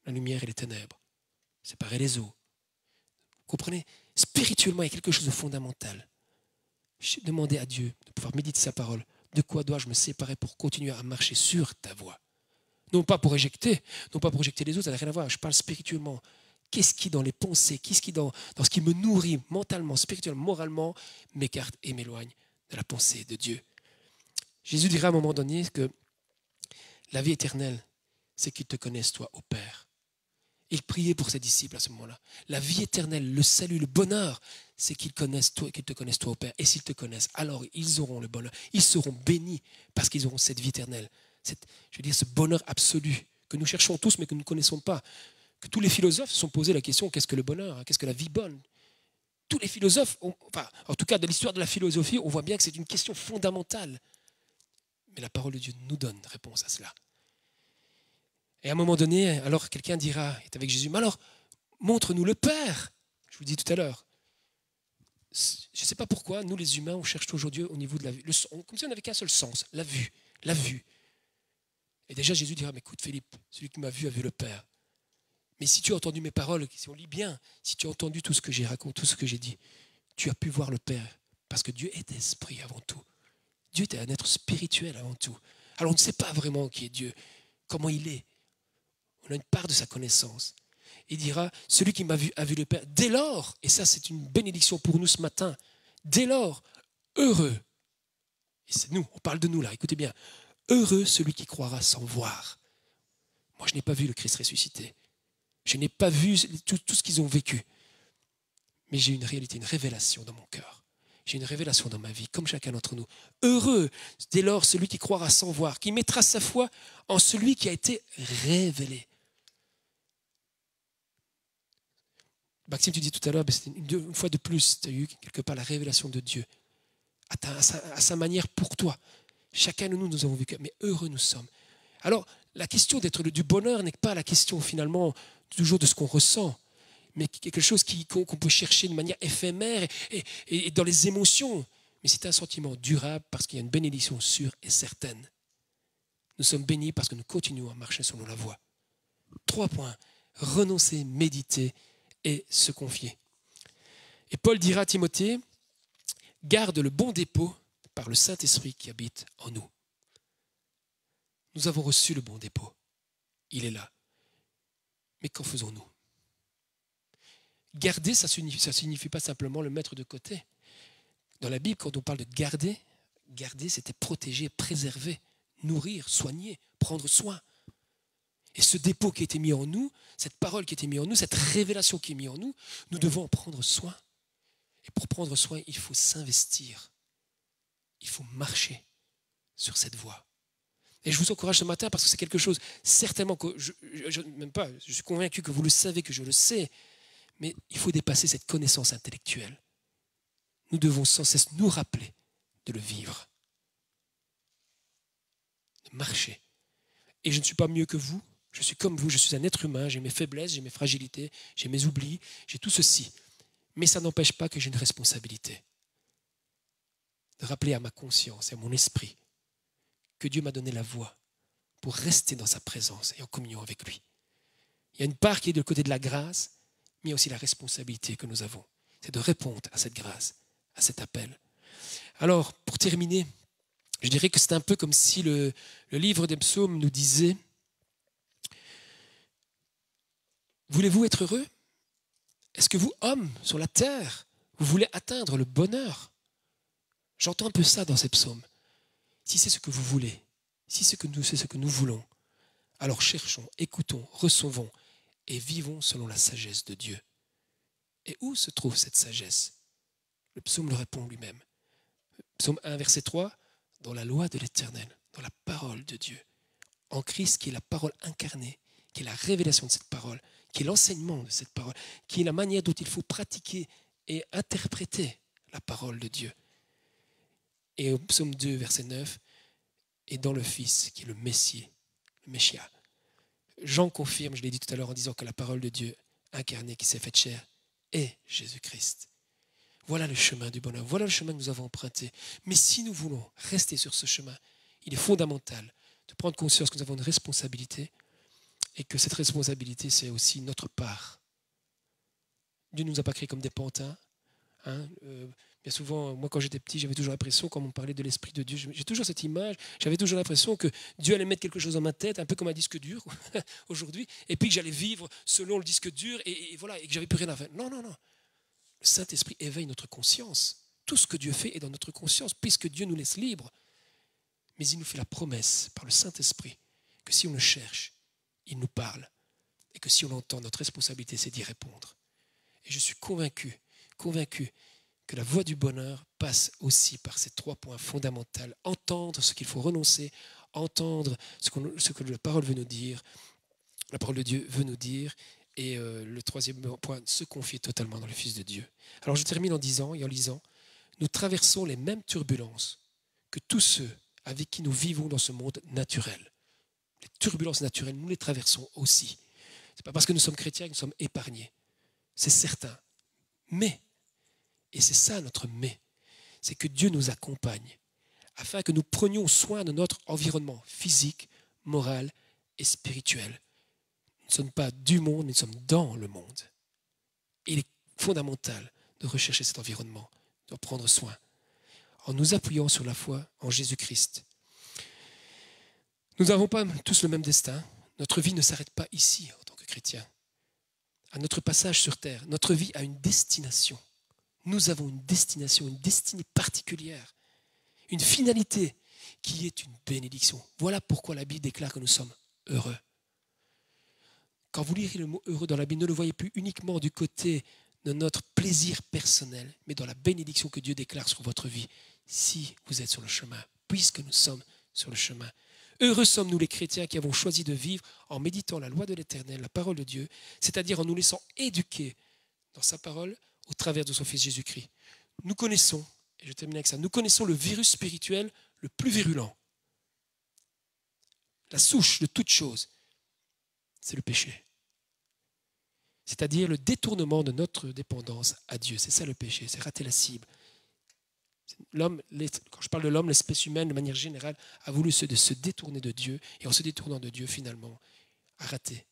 La lumière et les ténèbres. Séparer les eaux. Vous comprenez? Spirituellement, il y a quelque chose de fondamental. Demandez à Dieu de pouvoir méditer sa parole. De quoi dois-je me séparer pour continuer à marcher sur ta voie? Non pas pour éjecter les autres, ça n'a rien à voir. Je parle spirituellement. Qu'est-ce qui dans les pensées, qu'est-ce qui dans ce qui me nourrit mentalement, spirituellement, moralement, m'écarte et m'éloigne de la pensée de Dieu? Jésus dira à un moment donné que la vie éternelle, c'est qu'ils te connaissent toi au Père. Il priait pour ses disciples à ce moment-là. La vie éternelle, le salut, le bonheur, c'est qu'ils connaissent toi et qu'ils te connaissent toi au Père. Et s'ils te connaissent, alors ils auront le bonheur. Ils seront bénis parce qu'ils auront cette vie éternelle. Ce bonheur absolu que nous cherchons tous mais que nous ne connaissons pas. Que tous les philosophes se sont posés la question, qu'est-ce que le bonheur? Qu'est-ce que la vie bonne? Tous les philosophes, en tout cas de l'histoire de la philosophie, on voit bien que c'est une question fondamentale. Mais la parole de Dieu nous donne réponse à cela. Et à un moment donné, alors quelqu'un dira, est avec Jésus, mais alors, montre-nous le Père. Je vous dis tout à l'heure. Je ne sais pas pourquoi, nous les humains, on cherche toujours Dieu au niveau de la vue. Comme si on n'avait qu'un seul sens, la vue. La vue. Et déjà Jésus dira, mais écoute Philippe, celui qui m'a vu a vu le Père. Mais si tu as entendu mes paroles, si on lit bien, si tu as entendu tout ce que j'ai raconté, tout ce que j'ai dit, tu as pu voir le Père. Parce que Dieu est esprit avant tout. Dieu est un être spirituel avant tout. Alors on ne sait pas vraiment qui est Dieu, comment il est. On a une part de sa connaissance. Il dira, celui qui m'a vu a vu le Père. Dès lors, et ça c'est une bénédiction pour nous ce matin, dès lors, heureux, et c'est nous, on parle de nous là, écoutez bien, heureux celui qui croira sans voir. Moi je n'ai pas vu le Christ ressuscité. Je n'ai pas vu tout ce qu'ils ont vécu. Mais j'ai une réalité, une révélation dans mon cœur. J'ai une révélation dans ma vie, comme chacun d'entre nous. Heureux, dès lors, celui qui croira sans voir, qui mettra sa foi en celui qui a été révélé. Maxime, tu dis tout à l'heure, une fois de plus, tu as eu quelque part la révélation de Dieu. À sa manière pour toi. Chacun de nous, nous avons vécu, mais heureux nous sommes. Alors, la question d'être du bonheur n'est pas la question finalement toujours de ce qu'on ressent, mais quelque chose qu'on peut chercher de manière éphémère et dans les émotions. Mais c'est un sentiment durable parce qu'il y a une bénédiction sûre et certaine. Nous sommes bénis parce que nous continuons à marcher selon la voie. 3 points. Renoncer, méditer et se confier. Et Paul dira à Timothée, garde le bon dépôt par le Saint-Esprit qui habite en nous. Nous avons reçu le bon dépôt. Il est là. Mais qu'en faisons-nous? Garder, ça signifie pas simplement le mettre de côté. Dans la Bible, quand on parle de garder, c'était protéger, préserver, nourrir, soigner, prendre soin. Et ce dépôt qui a été mis en nous, cette parole qui a été mise en nous, cette révélation qui est mise en nous, nous devons en prendre soin. Et pour prendre soin, il faut s'investir. Il faut marcher sur cette voie. Et je vous encourage ce matin parce que c'est quelque chose, certainement que je suis convaincu que vous le savez, que je le sais, mais il faut dépasser cette connaissance intellectuelle. Nous devons sans cesse nous rappeler de le vivre, de marcher. Et je ne suis pas mieux que vous, je suis comme vous, je suis un être humain, j'ai mes faiblesses, j'ai mes fragilités, j'ai mes oublis, j'ai tout ceci. Mais ça n'empêche pas que j'ai une responsabilité de rappeler à ma conscience et à mon esprit que Dieu m'a donné la voie pour rester dans sa présence et en communion avec lui. Il y a une part qui est de côté de la grâce, mais il y a aussi la responsabilité que nous avons. C'est de répondre à cette grâce, à cet appel. Alors, pour terminer, je dirais que c'est un peu comme si le livre des psaumes nous disait « Voulez-vous être heureux ? Est-ce que vous, hommes, sur la terre, vous voulez atteindre le bonheur ?» J'entends un peu ça dans ces psaumes. Si c'est ce que vous voulez, si c'est ce que nous voulons, alors cherchons, écoutons, recevons et vivons selon la sagesse de Dieu. Et où se trouve cette sagesse ? Le psaume le répond lui-même. Psaume 1, verset 3, dans la loi de l'Éternel, dans la parole de Dieu, en Christ qui est la parole incarnée, qui est la révélation de cette parole, qui est l'enseignement de cette parole, qui est la manière dont il faut pratiquer et interpréter la parole de Dieu. Et au psaume 2, verset 9, et dans le Fils, qui est le Messie, le Messia. Jean confirme, je l'ai dit tout à l'heure en disant que la parole de Dieu incarnée qui s'est faite chair est Jésus-Christ. Voilà le chemin du bonheur, voilà le chemin que nous avons emprunté. Mais si nous voulons rester sur ce chemin, il est fondamental de prendre conscience que nous avons une responsabilité et que cette responsabilité, c'est aussi notre part. Dieu ne nous a pas créés comme des pantins. Bien souvent, moi quand j'étais petit, j'avais toujours l'impression, quand on parlait de l'Esprit de Dieu, j'ai toujours cette image, j'avais toujours l'impression que Dieu allait mettre quelque chose dans ma tête, un peu comme un disque dur aujourd'hui, et puis que j'allais vivre selon le disque dur, et voilà, et que j'avais plus rien à faire. Non. Le Saint-Esprit éveille notre conscience. Tout ce que Dieu fait est dans notre conscience, puisque Dieu nous laisse libres. Mais il nous fait la promesse par le Saint-Esprit que si on le cherche, il nous parle, et que si on l'entend, notre responsabilité, c'est d'y répondre. Et je suis convaincu que la voie du bonheur passe aussi par ces 3 points fondamentaux. Entendre ce qu'il faut renoncer, entendre ce que la parole veut nous dire, la parole de Dieu veut nous dire, et le 3e point, se confier totalement dans le Fils de Dieu. Alors je termine en disant et en lisant, nous traversons les mêmes turbulences que tous ceux avec qui nous vivons dans ce monde naturel. Les turbulences naturelles, nous les traversons aussi. Ce n'est pas parce que nous sommes chrétiens que nous sommes épargnés. C'est certain. Mais, et c'est ça notre mais, c'est que Dieu nous accompagne afin que nous prenions soin de notre environnement physique, moral et spirituel. Nous ne sommes pas du monde, nous sommes dans le monde. Et il est fondamental de rechercher cet environnement, de prendre soin, en nous appuyant sur la foi en Jésus-Christ. Nous n'avons pas tous le même destin. Notre vie ne s'arrête pas ici en tant que chrétiens. À notre passage sur terre, notre vie a une destination. Nous avons une destination, une destinée particulière, une finalité qui est une bénédiction. Voilà pourquoi la Bible déclare que nous sommes heureux. Quand vous lirez le mot heureux dans la Bible, ne le voyez plus uniquement du côté de notre plaisir personnel, mais dans la bénédiction que Dieu déclare sur votre vie, si vous êtes sur le chemin, puisque nous sommes sur le chemin. Heureux sommes-nous les chrétiens qui avons choisi de vivre en méditant la loi de l'Éternel, la parole de Dieu, c'est-à-dire en nous laissant éduquer dans sa parole au travers de son Fils Jésus-Christ. Nous connaissons, et je termine avec ça, nous connaissons le virus spirituel le plus virulent. La souche de toute chose, c'est le péché. C'est-à-dire le détournement de notre dépendance à Dieu. C'est ça le péché, c'est rater la cible. L'homme, quand je parle de l'homme, l'espèce humaine, de manière générale, a voulu se détourner de Dieu, et en se détournant de Dieu, finalement, a raté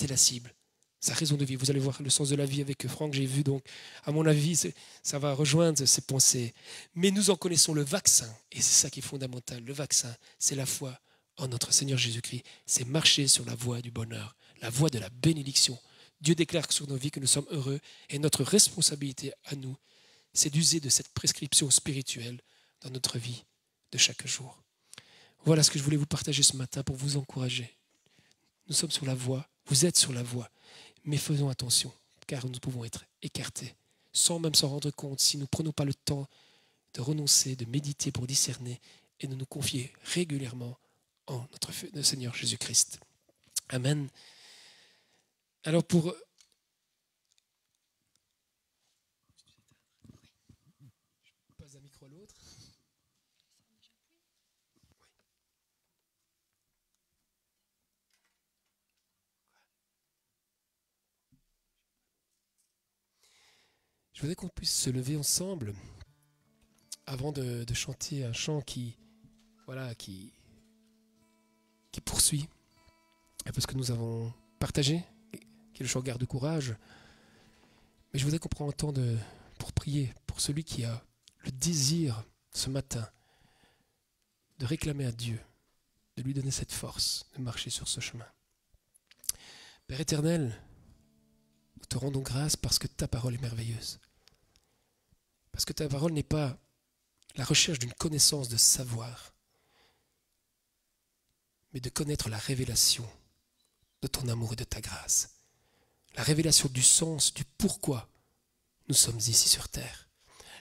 la cible, sa raison de vivre. Vous allez voir le sens de la vie avec Franck, j'ai vu, donc, à mon avis, ça va rejoindre ces pensées. Mais nous en connaissons le vaccin, et c'est ça qui est fondamental. Le vaccin, c'est la foi en notre Seigneur Jésus-Christ, c'est marcher sur la voie du bonheur, la voie de la bénédiction. Dieu déclare sur nos vies que nous sommes heureux, et notre responsabilité à nous, c'est d'user de cette prescription spirituelle dans notre vie de chaque jour. Voilà ce que je voulais vous partager ce matin pour vous encourager. Nous sommes sur la voie, vous êtes sur la voie, mais faisons attention, car nous pouvons être écartés, sans même s'en rendre compte, si nous ne prenons pas le temps de renoncer, de méditer pour discerner et de nous confier régulièrement en notre Seigneur Jésus-Christ. Amen. Alors pour... Je passe d'un micro à l'autre. Je voudrais qu'on puisse se lever ensemble avant de chanter un chant qui poursuit un peu ce que nous avons partagé, qui est le chant Garde courage. Mais je voudrais qu'on prenne un temps pour prier pour celui qui a le désir ce matin de réclamer à Dieu, de lui donner cette force de marcher sur ce chemin. Père éternel, nous te rendons grâce parce que ta parole est merveilleuse. Parce que ta parole n'est pas la recherche d'une connaissance de savoir, mais de connaître la révélation de ton amour et de ta grâce. La révélation du sens, du pourquoi nous sommes ici sur terre.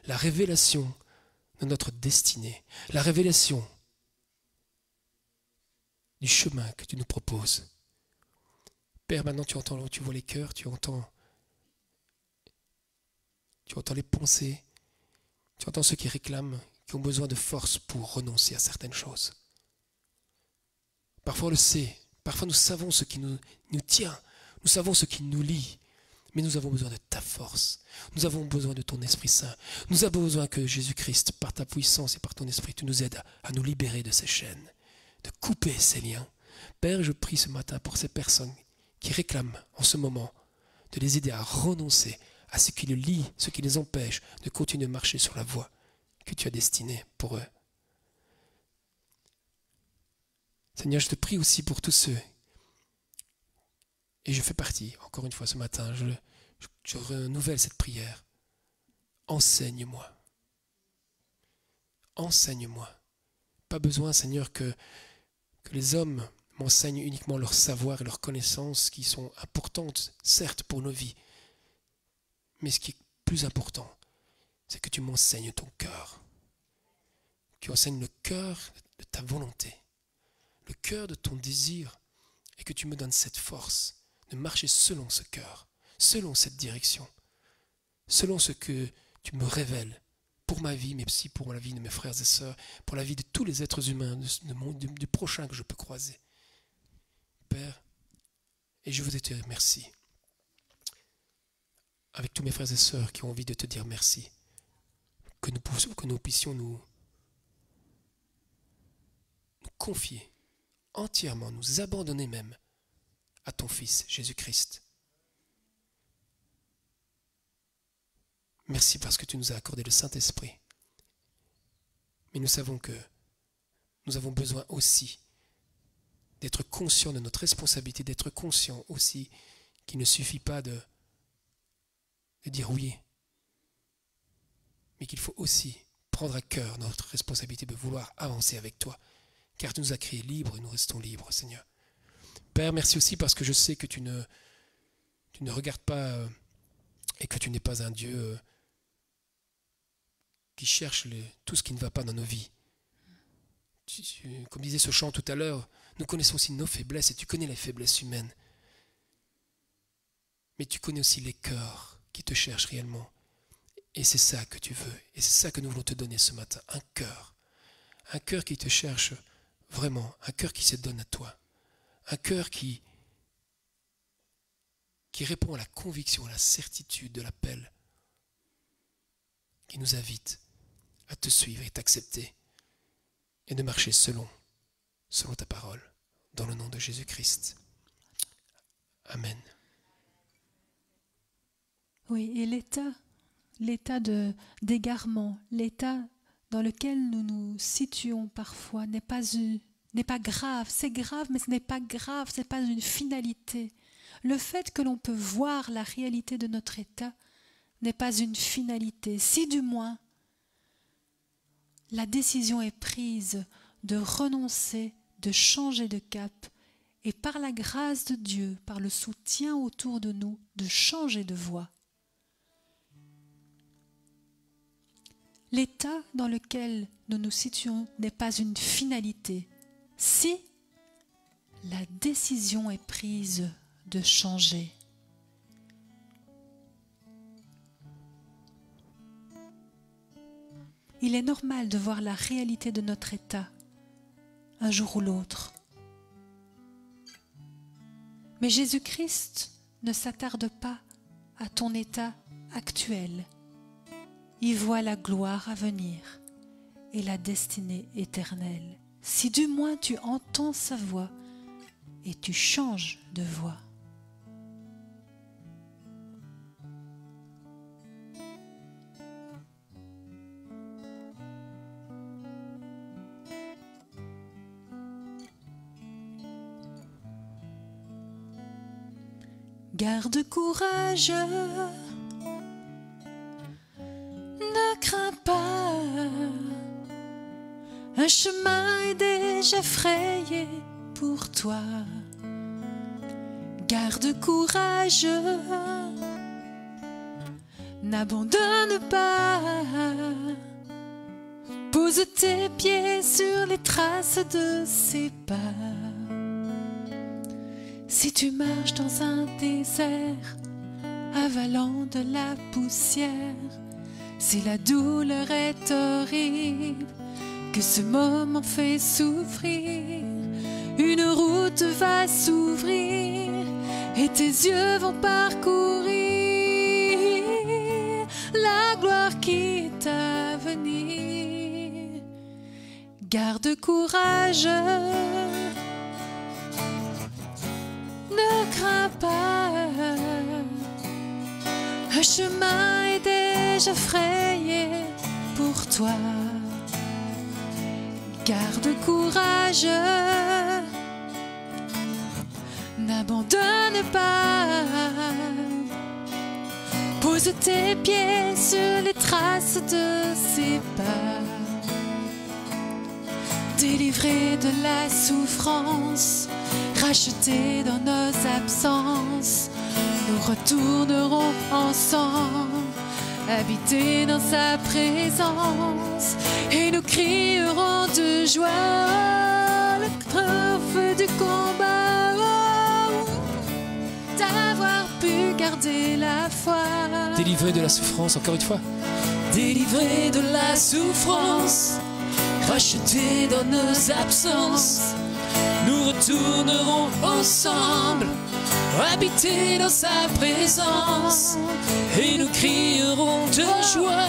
La révélation de notre destinée. La révélation du chemin que tu nous proposes. Père, maintenant tu vois les cœurs, tu entends les pensées, tu entends ceux qui réclament, qui ont besoin de force pour renoncer à certaines choses. Parfois on le sait, parfois nous savons ce qui nous tient, nous savons ce qui nous lie, mais nous avons besoin de ta force, nous avons besoin de ton Esprit Saint, nous avons besoin que Jésus-Christ, par ta puissance et par ton Esprit, tu nous aides à nous libérer de ces chaînes, de couper ces liens. Père, je prie ce matin pour ces personnes qui réclament en ce moment de les aider à renoncer à ce qui les lie, ce qui les empêche de continuer de marcher sur la voie que tu as destinée pour eux. Seigneur, je te prie aussi pour tous ceux, et je fais partie, encore une fois ce matin, je renouvelle cette prière. Enseigne-moi. Enseigne-moi. Pas besoin, Seigneur, que les hommes m'enseignent uniquement leur savoir et leurs connaissances qui sont importantes, certes, pour nos vies. Mais ce qui est plus important, c'est que tu m'enseignes ton cœur. Tu enseignes le cœur de ta volonté, le cœur de ton désir, et que tu me donnes cette force de marcher selon ce cœur, selon cette direction, selon ce que tu me révèles pour ma vie, mais aussi pour la vie de mes frères et sœurs, pour la vie de tous les êtres humains, du prochain que je peux croiser. Père, et je voudrais te dire merci. Avec tous mes frères et sœurs qui ont envie de te dire merci, que nous puissions nous confier entièrement, nous abandonner même à ton Fils Jésus-Christ. Merci parce que tu nous as accordé le Saint-Esprit. Mais nous savons que nous avons besoin aussi d'être conscients de notre responsabilité, d'être conscients aussi qu'il ne suffit pas de dire oui, mais qu'il faut aussi prendre à cœur notre responsabilité de vouloir avancer avec toi, car tu nous as créés libres et nous restons libres, Seigneur. Père, merci aussi parce que je sais que tu ne regardes pas et que tu n'es pas un Dieu qui cherche tout ce qui ne va pas dans nos vies. Comme disait ce chant tout à l'heure, nous connaissons aussi nos faiblesses et tu connais les faiblesses humaines. Mais tu connais aussi les cœurs qui te cherchent réellement. Et c'est ça que tu veux. Et c'est ça que nous voulons te donner ce matin. Un cœur. Un cœur qui te cherche vraiment. Un cœur qui se donne à toi. Un cœur qui répond à la conviction, à la certitude de l'appel. Qui nous invite à te suivre et t'accepter. Et de marcher selon ta parole. Dans le nom de Jésus-Christ. Amen. Oui, et l'état d'égarement, l'état dans lequel nous nous situons parfois n'est pas grave. C'est grave, mais ce n'est pas grave, ce n'est pas une finalité. Le fait que l'on peut voir la réalité de notre état n'est pas une finalité. Si du moins la décision est prise de renoncer, de changer de cap et par la grâce de Dieu, par le soutien autour de nous, de changer de voie. L'état dans lequel nous nous situons n'est pas une finalité, si la décision est prise de changer. Il est normal de voir la réalité de notre état un jour ou l'autre. Mais Jésus-Christ ne s'attarde pas à ton état actuel. Il voit la gloire à venir et la destinée éternelle. Si du moins tu entends sa voix et tu changes de voie. Garde courage, ne crains pas, un chemin est déjà frayé pour toi. Garde courage, n'abandonne pas, pose tes pieds sur les traces de ses pas. Si tu marches dans un désert, avalant de la poussière, si la douleur est horrible, que ce moment fait souffrir, une route va s'ouvrir et tes yeux vont parcourir la gloire qui est à venir. Garde courage, ne crains pas, un chemin est déjà frayé pour toi. Garde courage, n'abandonne pas, pose tes pieds sur les traces de ses pas. Délivré de la souffrance, racheté dans nos absences, nous retournerons ensemble, habiter dans sa présence, et nous crierons de joie le triomphe du combat, d'avoir pu garder la foi. Délivré de la souffrance, encore une fois. Délivré de la souffrance, racheté dans nos absences, nous retournerons ensemble, habiter dans sa présence, et nous crierons de joie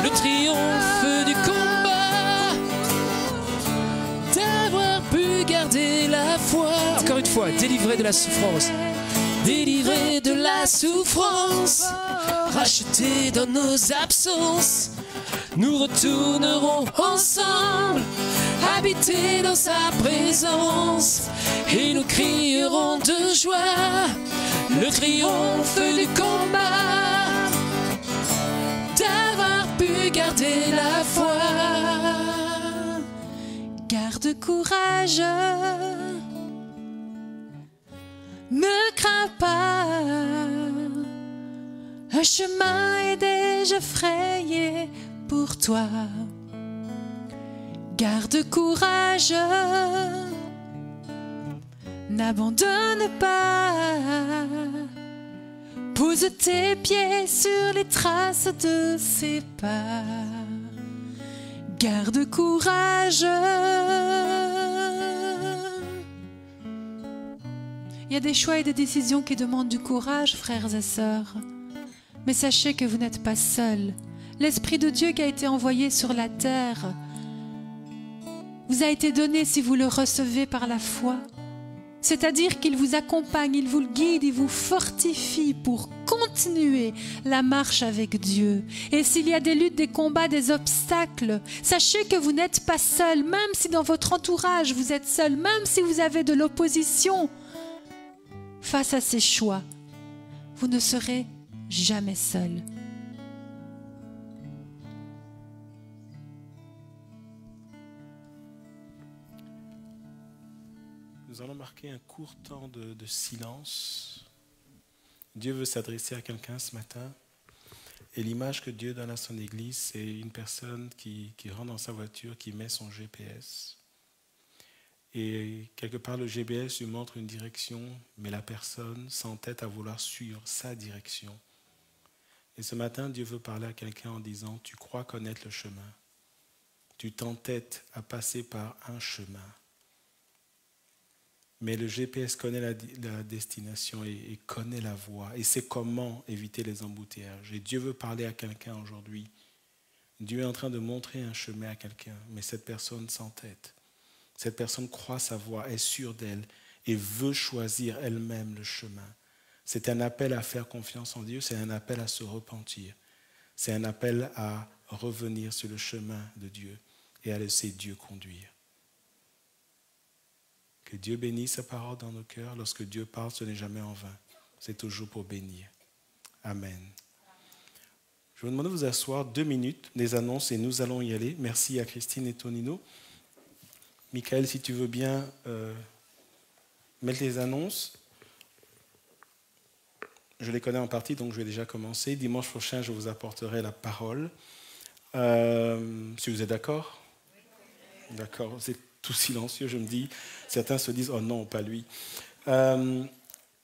le triomphe du combat, d'avoir pu garder la foi. Encore une fois, délivré de la souffrance. Délivré de la souffrance, racheté dans nos absences, nous retournerons ensemble, habiter dans sa présence, et nous crierons de joie le triomphe du combat, d'avoir pu garder la foi. Garde courage, ne crains pas, un chemin est déjà frayé pour toi. Garde courage, n'abandonne pas, pose tes pieds sur les traces de ses pas. Garde courage. Il y a des choix et des décisions qui demandent du courage, frères et sœurs. Mais sachez que vous n'êtes pas seuls. L'Esprit de Dieu qui a été envoyé sur la terre vous a été donné si vous le recevez par la foi. C'est-à-dire qu'il vous accompagne, il vous le guide, il vous fortifie pour continuer la marche avec Dieu. Et s'il y a des luttes, des combats, des obstacles, sachez que vous n'êtes pas seuls, même si dans votre entourage vous êtes seuls, même si vous avez de l'opposition. Face à ces choix, vous ne serez jamais seuls. nous allons marquer un court temps de silence. Dieu veut s'adresser à quelqu'un ce matin. Et l'image que Dieu donne à son Église, c'est une personne qui rentre dans sa voiture, qui met son GPS. Et quelque part, le GPS lui montre une direction, mais la personne s'entête à vouloir suivre sa direction. Et ce matin, Dieu veut parler à quelqu'un en disant, tu crois connaître le chemin. Tu t'entêtes à passer par un chemin. Mais le GPS connaît la destination et connaît la voie et sait comment éviter les embouteillages. Et Dieu veut parler à quelqu'un aujourd'hui. Dieu est en train de montrer un chemin à quelqu'un, mais cette personne s'entête. Cette personne croit sa voie, est sûre d'elle et veut choisir elle-même le chemin. C'est un appel à faire confiance en Dieu, c'est un appel à se repentir. C'est un appel à revenir sur le chemin de Dieu et à laisser Dieu conduire. Que Dieu bénisse sa parole dans nos cœurs. Lorsque Dieu parle, ce n'est jamais en vain. C'est toujours pour bénir. Amen. Je vous demande de vous asseoir 2 minutes, des annonces, et nous allons y aller. Merci à Christine et Tonino. Michael, si tu veux bien mettre les annonces. Je les connais en partie, donc je vais déjà commencer. Dimanche prochain, je vous apporterai la parole. Si vous êtes d'accord ? D'accord, c'est tout silencieux, je me dis. Certains se disent, oh non, pas lui.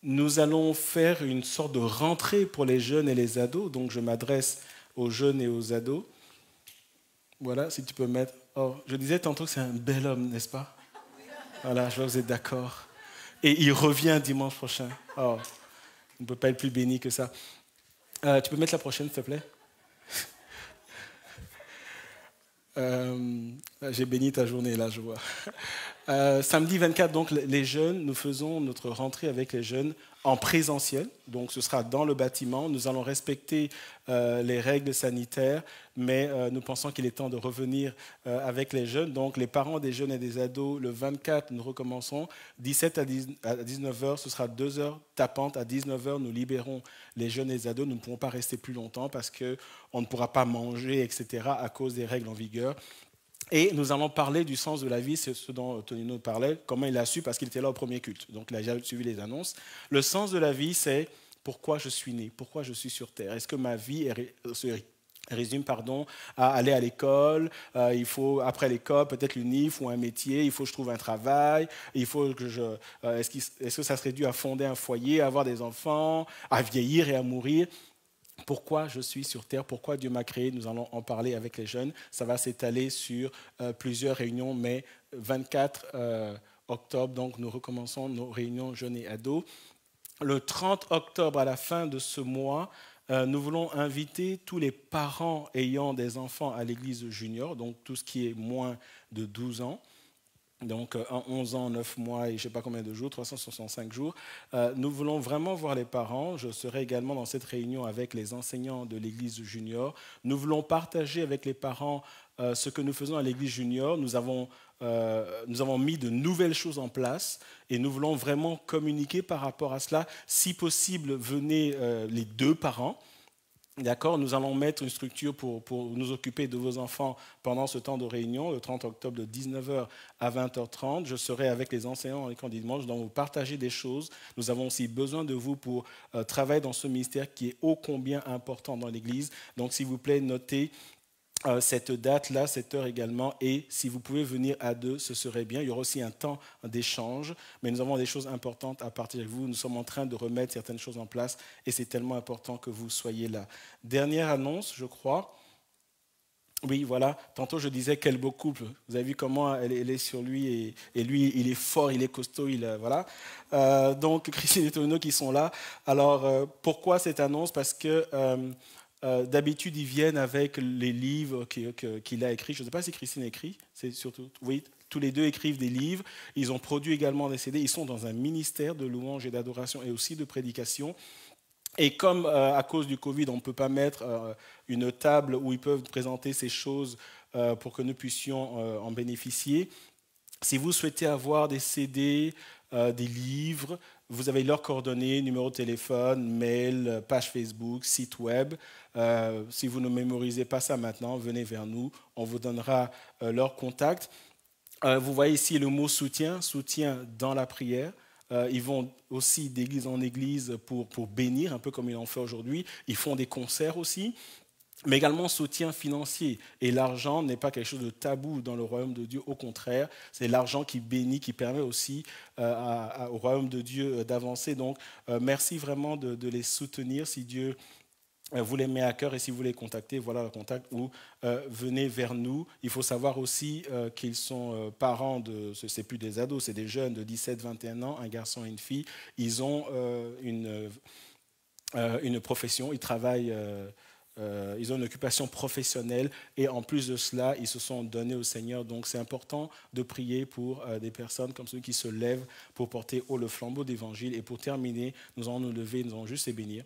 Nous allons faire une sorte de rentrée pour les jeunes et les ados. Donc je m'adresse aux jeunes et aux ados. Voilà, si tu peux mettre... Oh, je disais tantôt que c'est un bel homme, n'est-ce pas ? Voilà, je vois que vous êtes d'accord. Et il revient dimanche prochain. Oh, on ne peut pas être plus béni que ça. Tu peux mettre la prochaine, s'il te plaît ? J'ai béni ta journée, là, je vois. Samedi 24, donc, les jeunes, nous faisons notre rentrée avec les jeunes en présentiel. Donc, ce sera dans le bâtiment. Nous allons respecter les règles sanitaires, mais nous pensons qu'il est temps de revenir avec les jeunes. Donc, les parents des jeunes et des ados, le 24, nous recommençons. 17 à 19h, ce sera 2 heures tapantes. À 19h, nous libérons les jeunes et les ados. Nous ne pourrons pas rester plus longtemps parce qu'on ne pourra pas manger, etc., à cause des règles en vigueur. Et nous allons parler du sens de la vie, c'est ce dont Tonino parlait, comment il l'a su, parce qu'il était là au premier culte. Donc il a déjà suivi les annonces. Le sens de la vie, c'est pourquoi je suis né, pourquoi je suis sur Terre. Est-ce que ma vie se résume à aller à l'école, il faut, après l'école, peut-être l'UNIF ou un métier, il faut que je trouve un travail, il faut que est-ce que ça serait dû à fonder un foyer, à avoir des enfants, à vieillir et à mourir ? Pourquoi je suis sur Terre, pourquoi Dieu m'a créé, nous allons en parler avec les jeunes. Ça va s'étaler sur plusieurs réunions, mais 24 octobre, donc nous recommençons nos réunions jeunes et ados. Le 30 octobre, à la fin de ce mois, nous voulons inviter tous les parents ayant des enfants à l'église junior, donc tout ce qui est moins de 12 ans. Donc 11 ans, 9 mois et je ne sais pas combien de jours, 365 jours. Nous voulons vraiment voir les parents. Je serai également dans cette réunion avec les enseignants de l'église junior. Nous voulons partager avec les parents ce que nous faisons à l'église junior. Nous avons mis de nouvelles choses en place et nous voulons vraiment communiquer par rapport à cela. Si possible, venez les 2 parents. D'accord, nous allons mettre une structure pour nous occuper de vos enfants pendant ce temps de réunion, le 30 octobre de 19h à 20h30. Je serai avec les enseignants et les dimanche, donc vous partager des choses. Nous avons aussi besoin de vous pour travailler dans ce ministère qui est ô combien important dans l'Église. Donc s'il vous plaît, notez cette date-là, cette heure également, et si vous pouvez venir à 2, ce serait bien. Il y aura aussi un temps d'échange, mais nous avons des choses importantes à partir de vous. Nous sommes en train de remettre certaines choses en place, et c'est tellement important que vous soyez là. Dernière annonce, je crois. Oui, voilà. Tantôt, je disais quel beau couple. Vous avez vu comment elle est sur lui, et lui, il est fort, il est costaud, voilà. Donc, Christine et Tonino qui sont là. Alors, pourquoi cette annonce ? Parce que... d'habitude, ils viennent avec les livres qu'il a écrits. Je ne sais pas si Christine écrit, c'est surtout... Oui, tous les 2 écrivent des livres. Ils ont produit également des CD. Ils sont dans un ministère de louange et d'adoration et aussi de prédication. Et comme à cause du Covid, on ne peut pas mettre une table où ils peuvent présenter ces choses pour que nous puissions en bénéficier, si vous souhaitez avoir des CD, des livres, vous avez leurs coordonnées, numéro de téléphone, mail, page Facebook, site web. Si vous ne mémorisez pas ça maintenant, venez vers nous, on vous donnera leurs contacts. Vous voyez ici le mot soutien, soutien dans la prière. Ils vont aussi d'église en église pour bénir, un peu comme ils l'ont fait aujourd'hui. Ils font des concerts aussi, mais également soutien financier. Et l'argent n'est pas quelque chose de tabou dans le royaume de Dieu. Au contraire, c'est l'argent qui bénit, qui permet aussi au royaume de Dieu d'avancer. Donc, merci vraiment de les soutenir si Dieu vous les met à cœur, et si vous les contactez, voilà le contact, ou venez vers nous. Il faut savoir aussi qu'ils sont parents de, ce n'est plus des ados, c'est des jeunes de 17-21 ans, un garçon et une fille. Ils ont une profession, ils travaillent, ils ont une occupation professionnelle, et en plus de cela, ils se sont donnés au Seigneur. Donc c'est important de prier pour des personnes comme ceux qui se lèvent pour porter haut le flambeau d'évangile. Et pour terminer, nous allons nous lever, nous allons juste les bénir.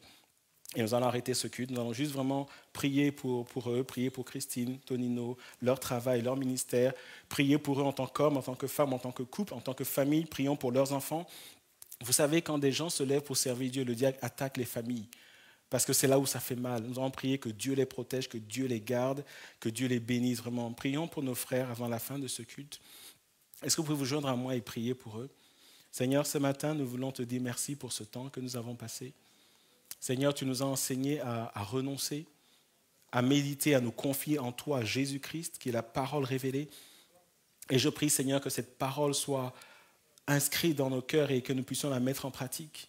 Et nous allons arrêter ce culte. Nous allons juste vraiment prier pour eux, prier pour Christine, Tonino, leur travail, leur ministère. Prier pour eux en tant qu'hommes, en tant que femmes, en tant que couple, en tant que famille. Prions pour leurs enfants. Vous savez, quand des gens se lèvent pour servir Dieu, le diable attaque les familles. Parce que c'est là où ça fait mal. Nous allons prier que Dieu les protège, que Dieu les garde, que Dieu les bénisse vraiment. Prions pour nos frères avant la fin de ce culte. Est-ce que vous pouvez vous joindre à moi et prier pour eux? Seigneur, ce matin, nous voulons te dire merci pour ce temps que nous avons passé. Seigneur, tu nous as enseigné à renoncer, à méditer, à nous confier en toi, à Jésus-Christ, qui est la parole révélée. Et je prie, Seigneur, que cette parole soit inscrite dans nos cœurs et que nous puissions la mettre en pratique.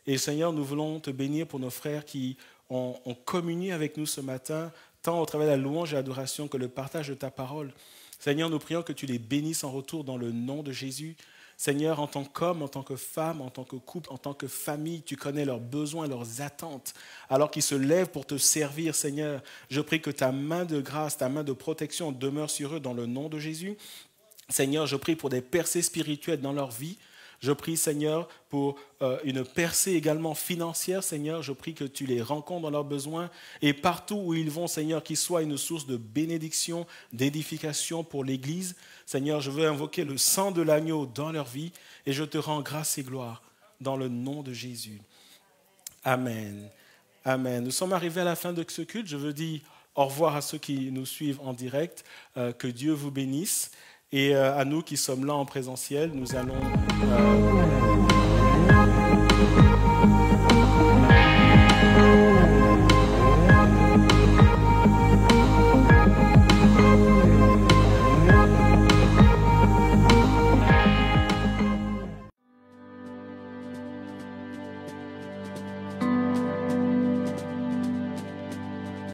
Et Seigneur, nous voulons te bénir pour nos frères qui ont communié avec nous ce matin, tant au travers de la louange et l'adoration que le partage de ta parole. Seigneur, nous prions que tu les bénisses en retour dans le nom de Jésus. Seigneur, en tant qu'homme, en tant que femme, en tant que couple, en tant que famille, tu connais leurs besoins, leurs attentes. Alors qu'ils se lèvent pour te servir, Seigneur, je prie que ta main de grâce, ta main de protection demeure sur eux dans le nom de Jésus. Seigneur, je prie pour des percées spirituelles dans leur vie. Je prie, Seigneur, pour une percée également financière. Seigneur, je prie que tu les rencontres dans leurs besoins. Et partout où ils vont, Seigneur, qu'ils soient une source de bénédiction, d'édification pour l'Église. Seigneur, je veux invoquer le sang de l'agneau dans leur vie. Et je te rends grâce et gloire dans le nom de Jésus. Amen. Amen. Nous sommes arrivés à la fin de ce culte. Je veux dire au revoir à ceux qui nous suivent en direct. Que Dieu vous bénisse. Et à nous qui sommes là en présentiel, nous allons...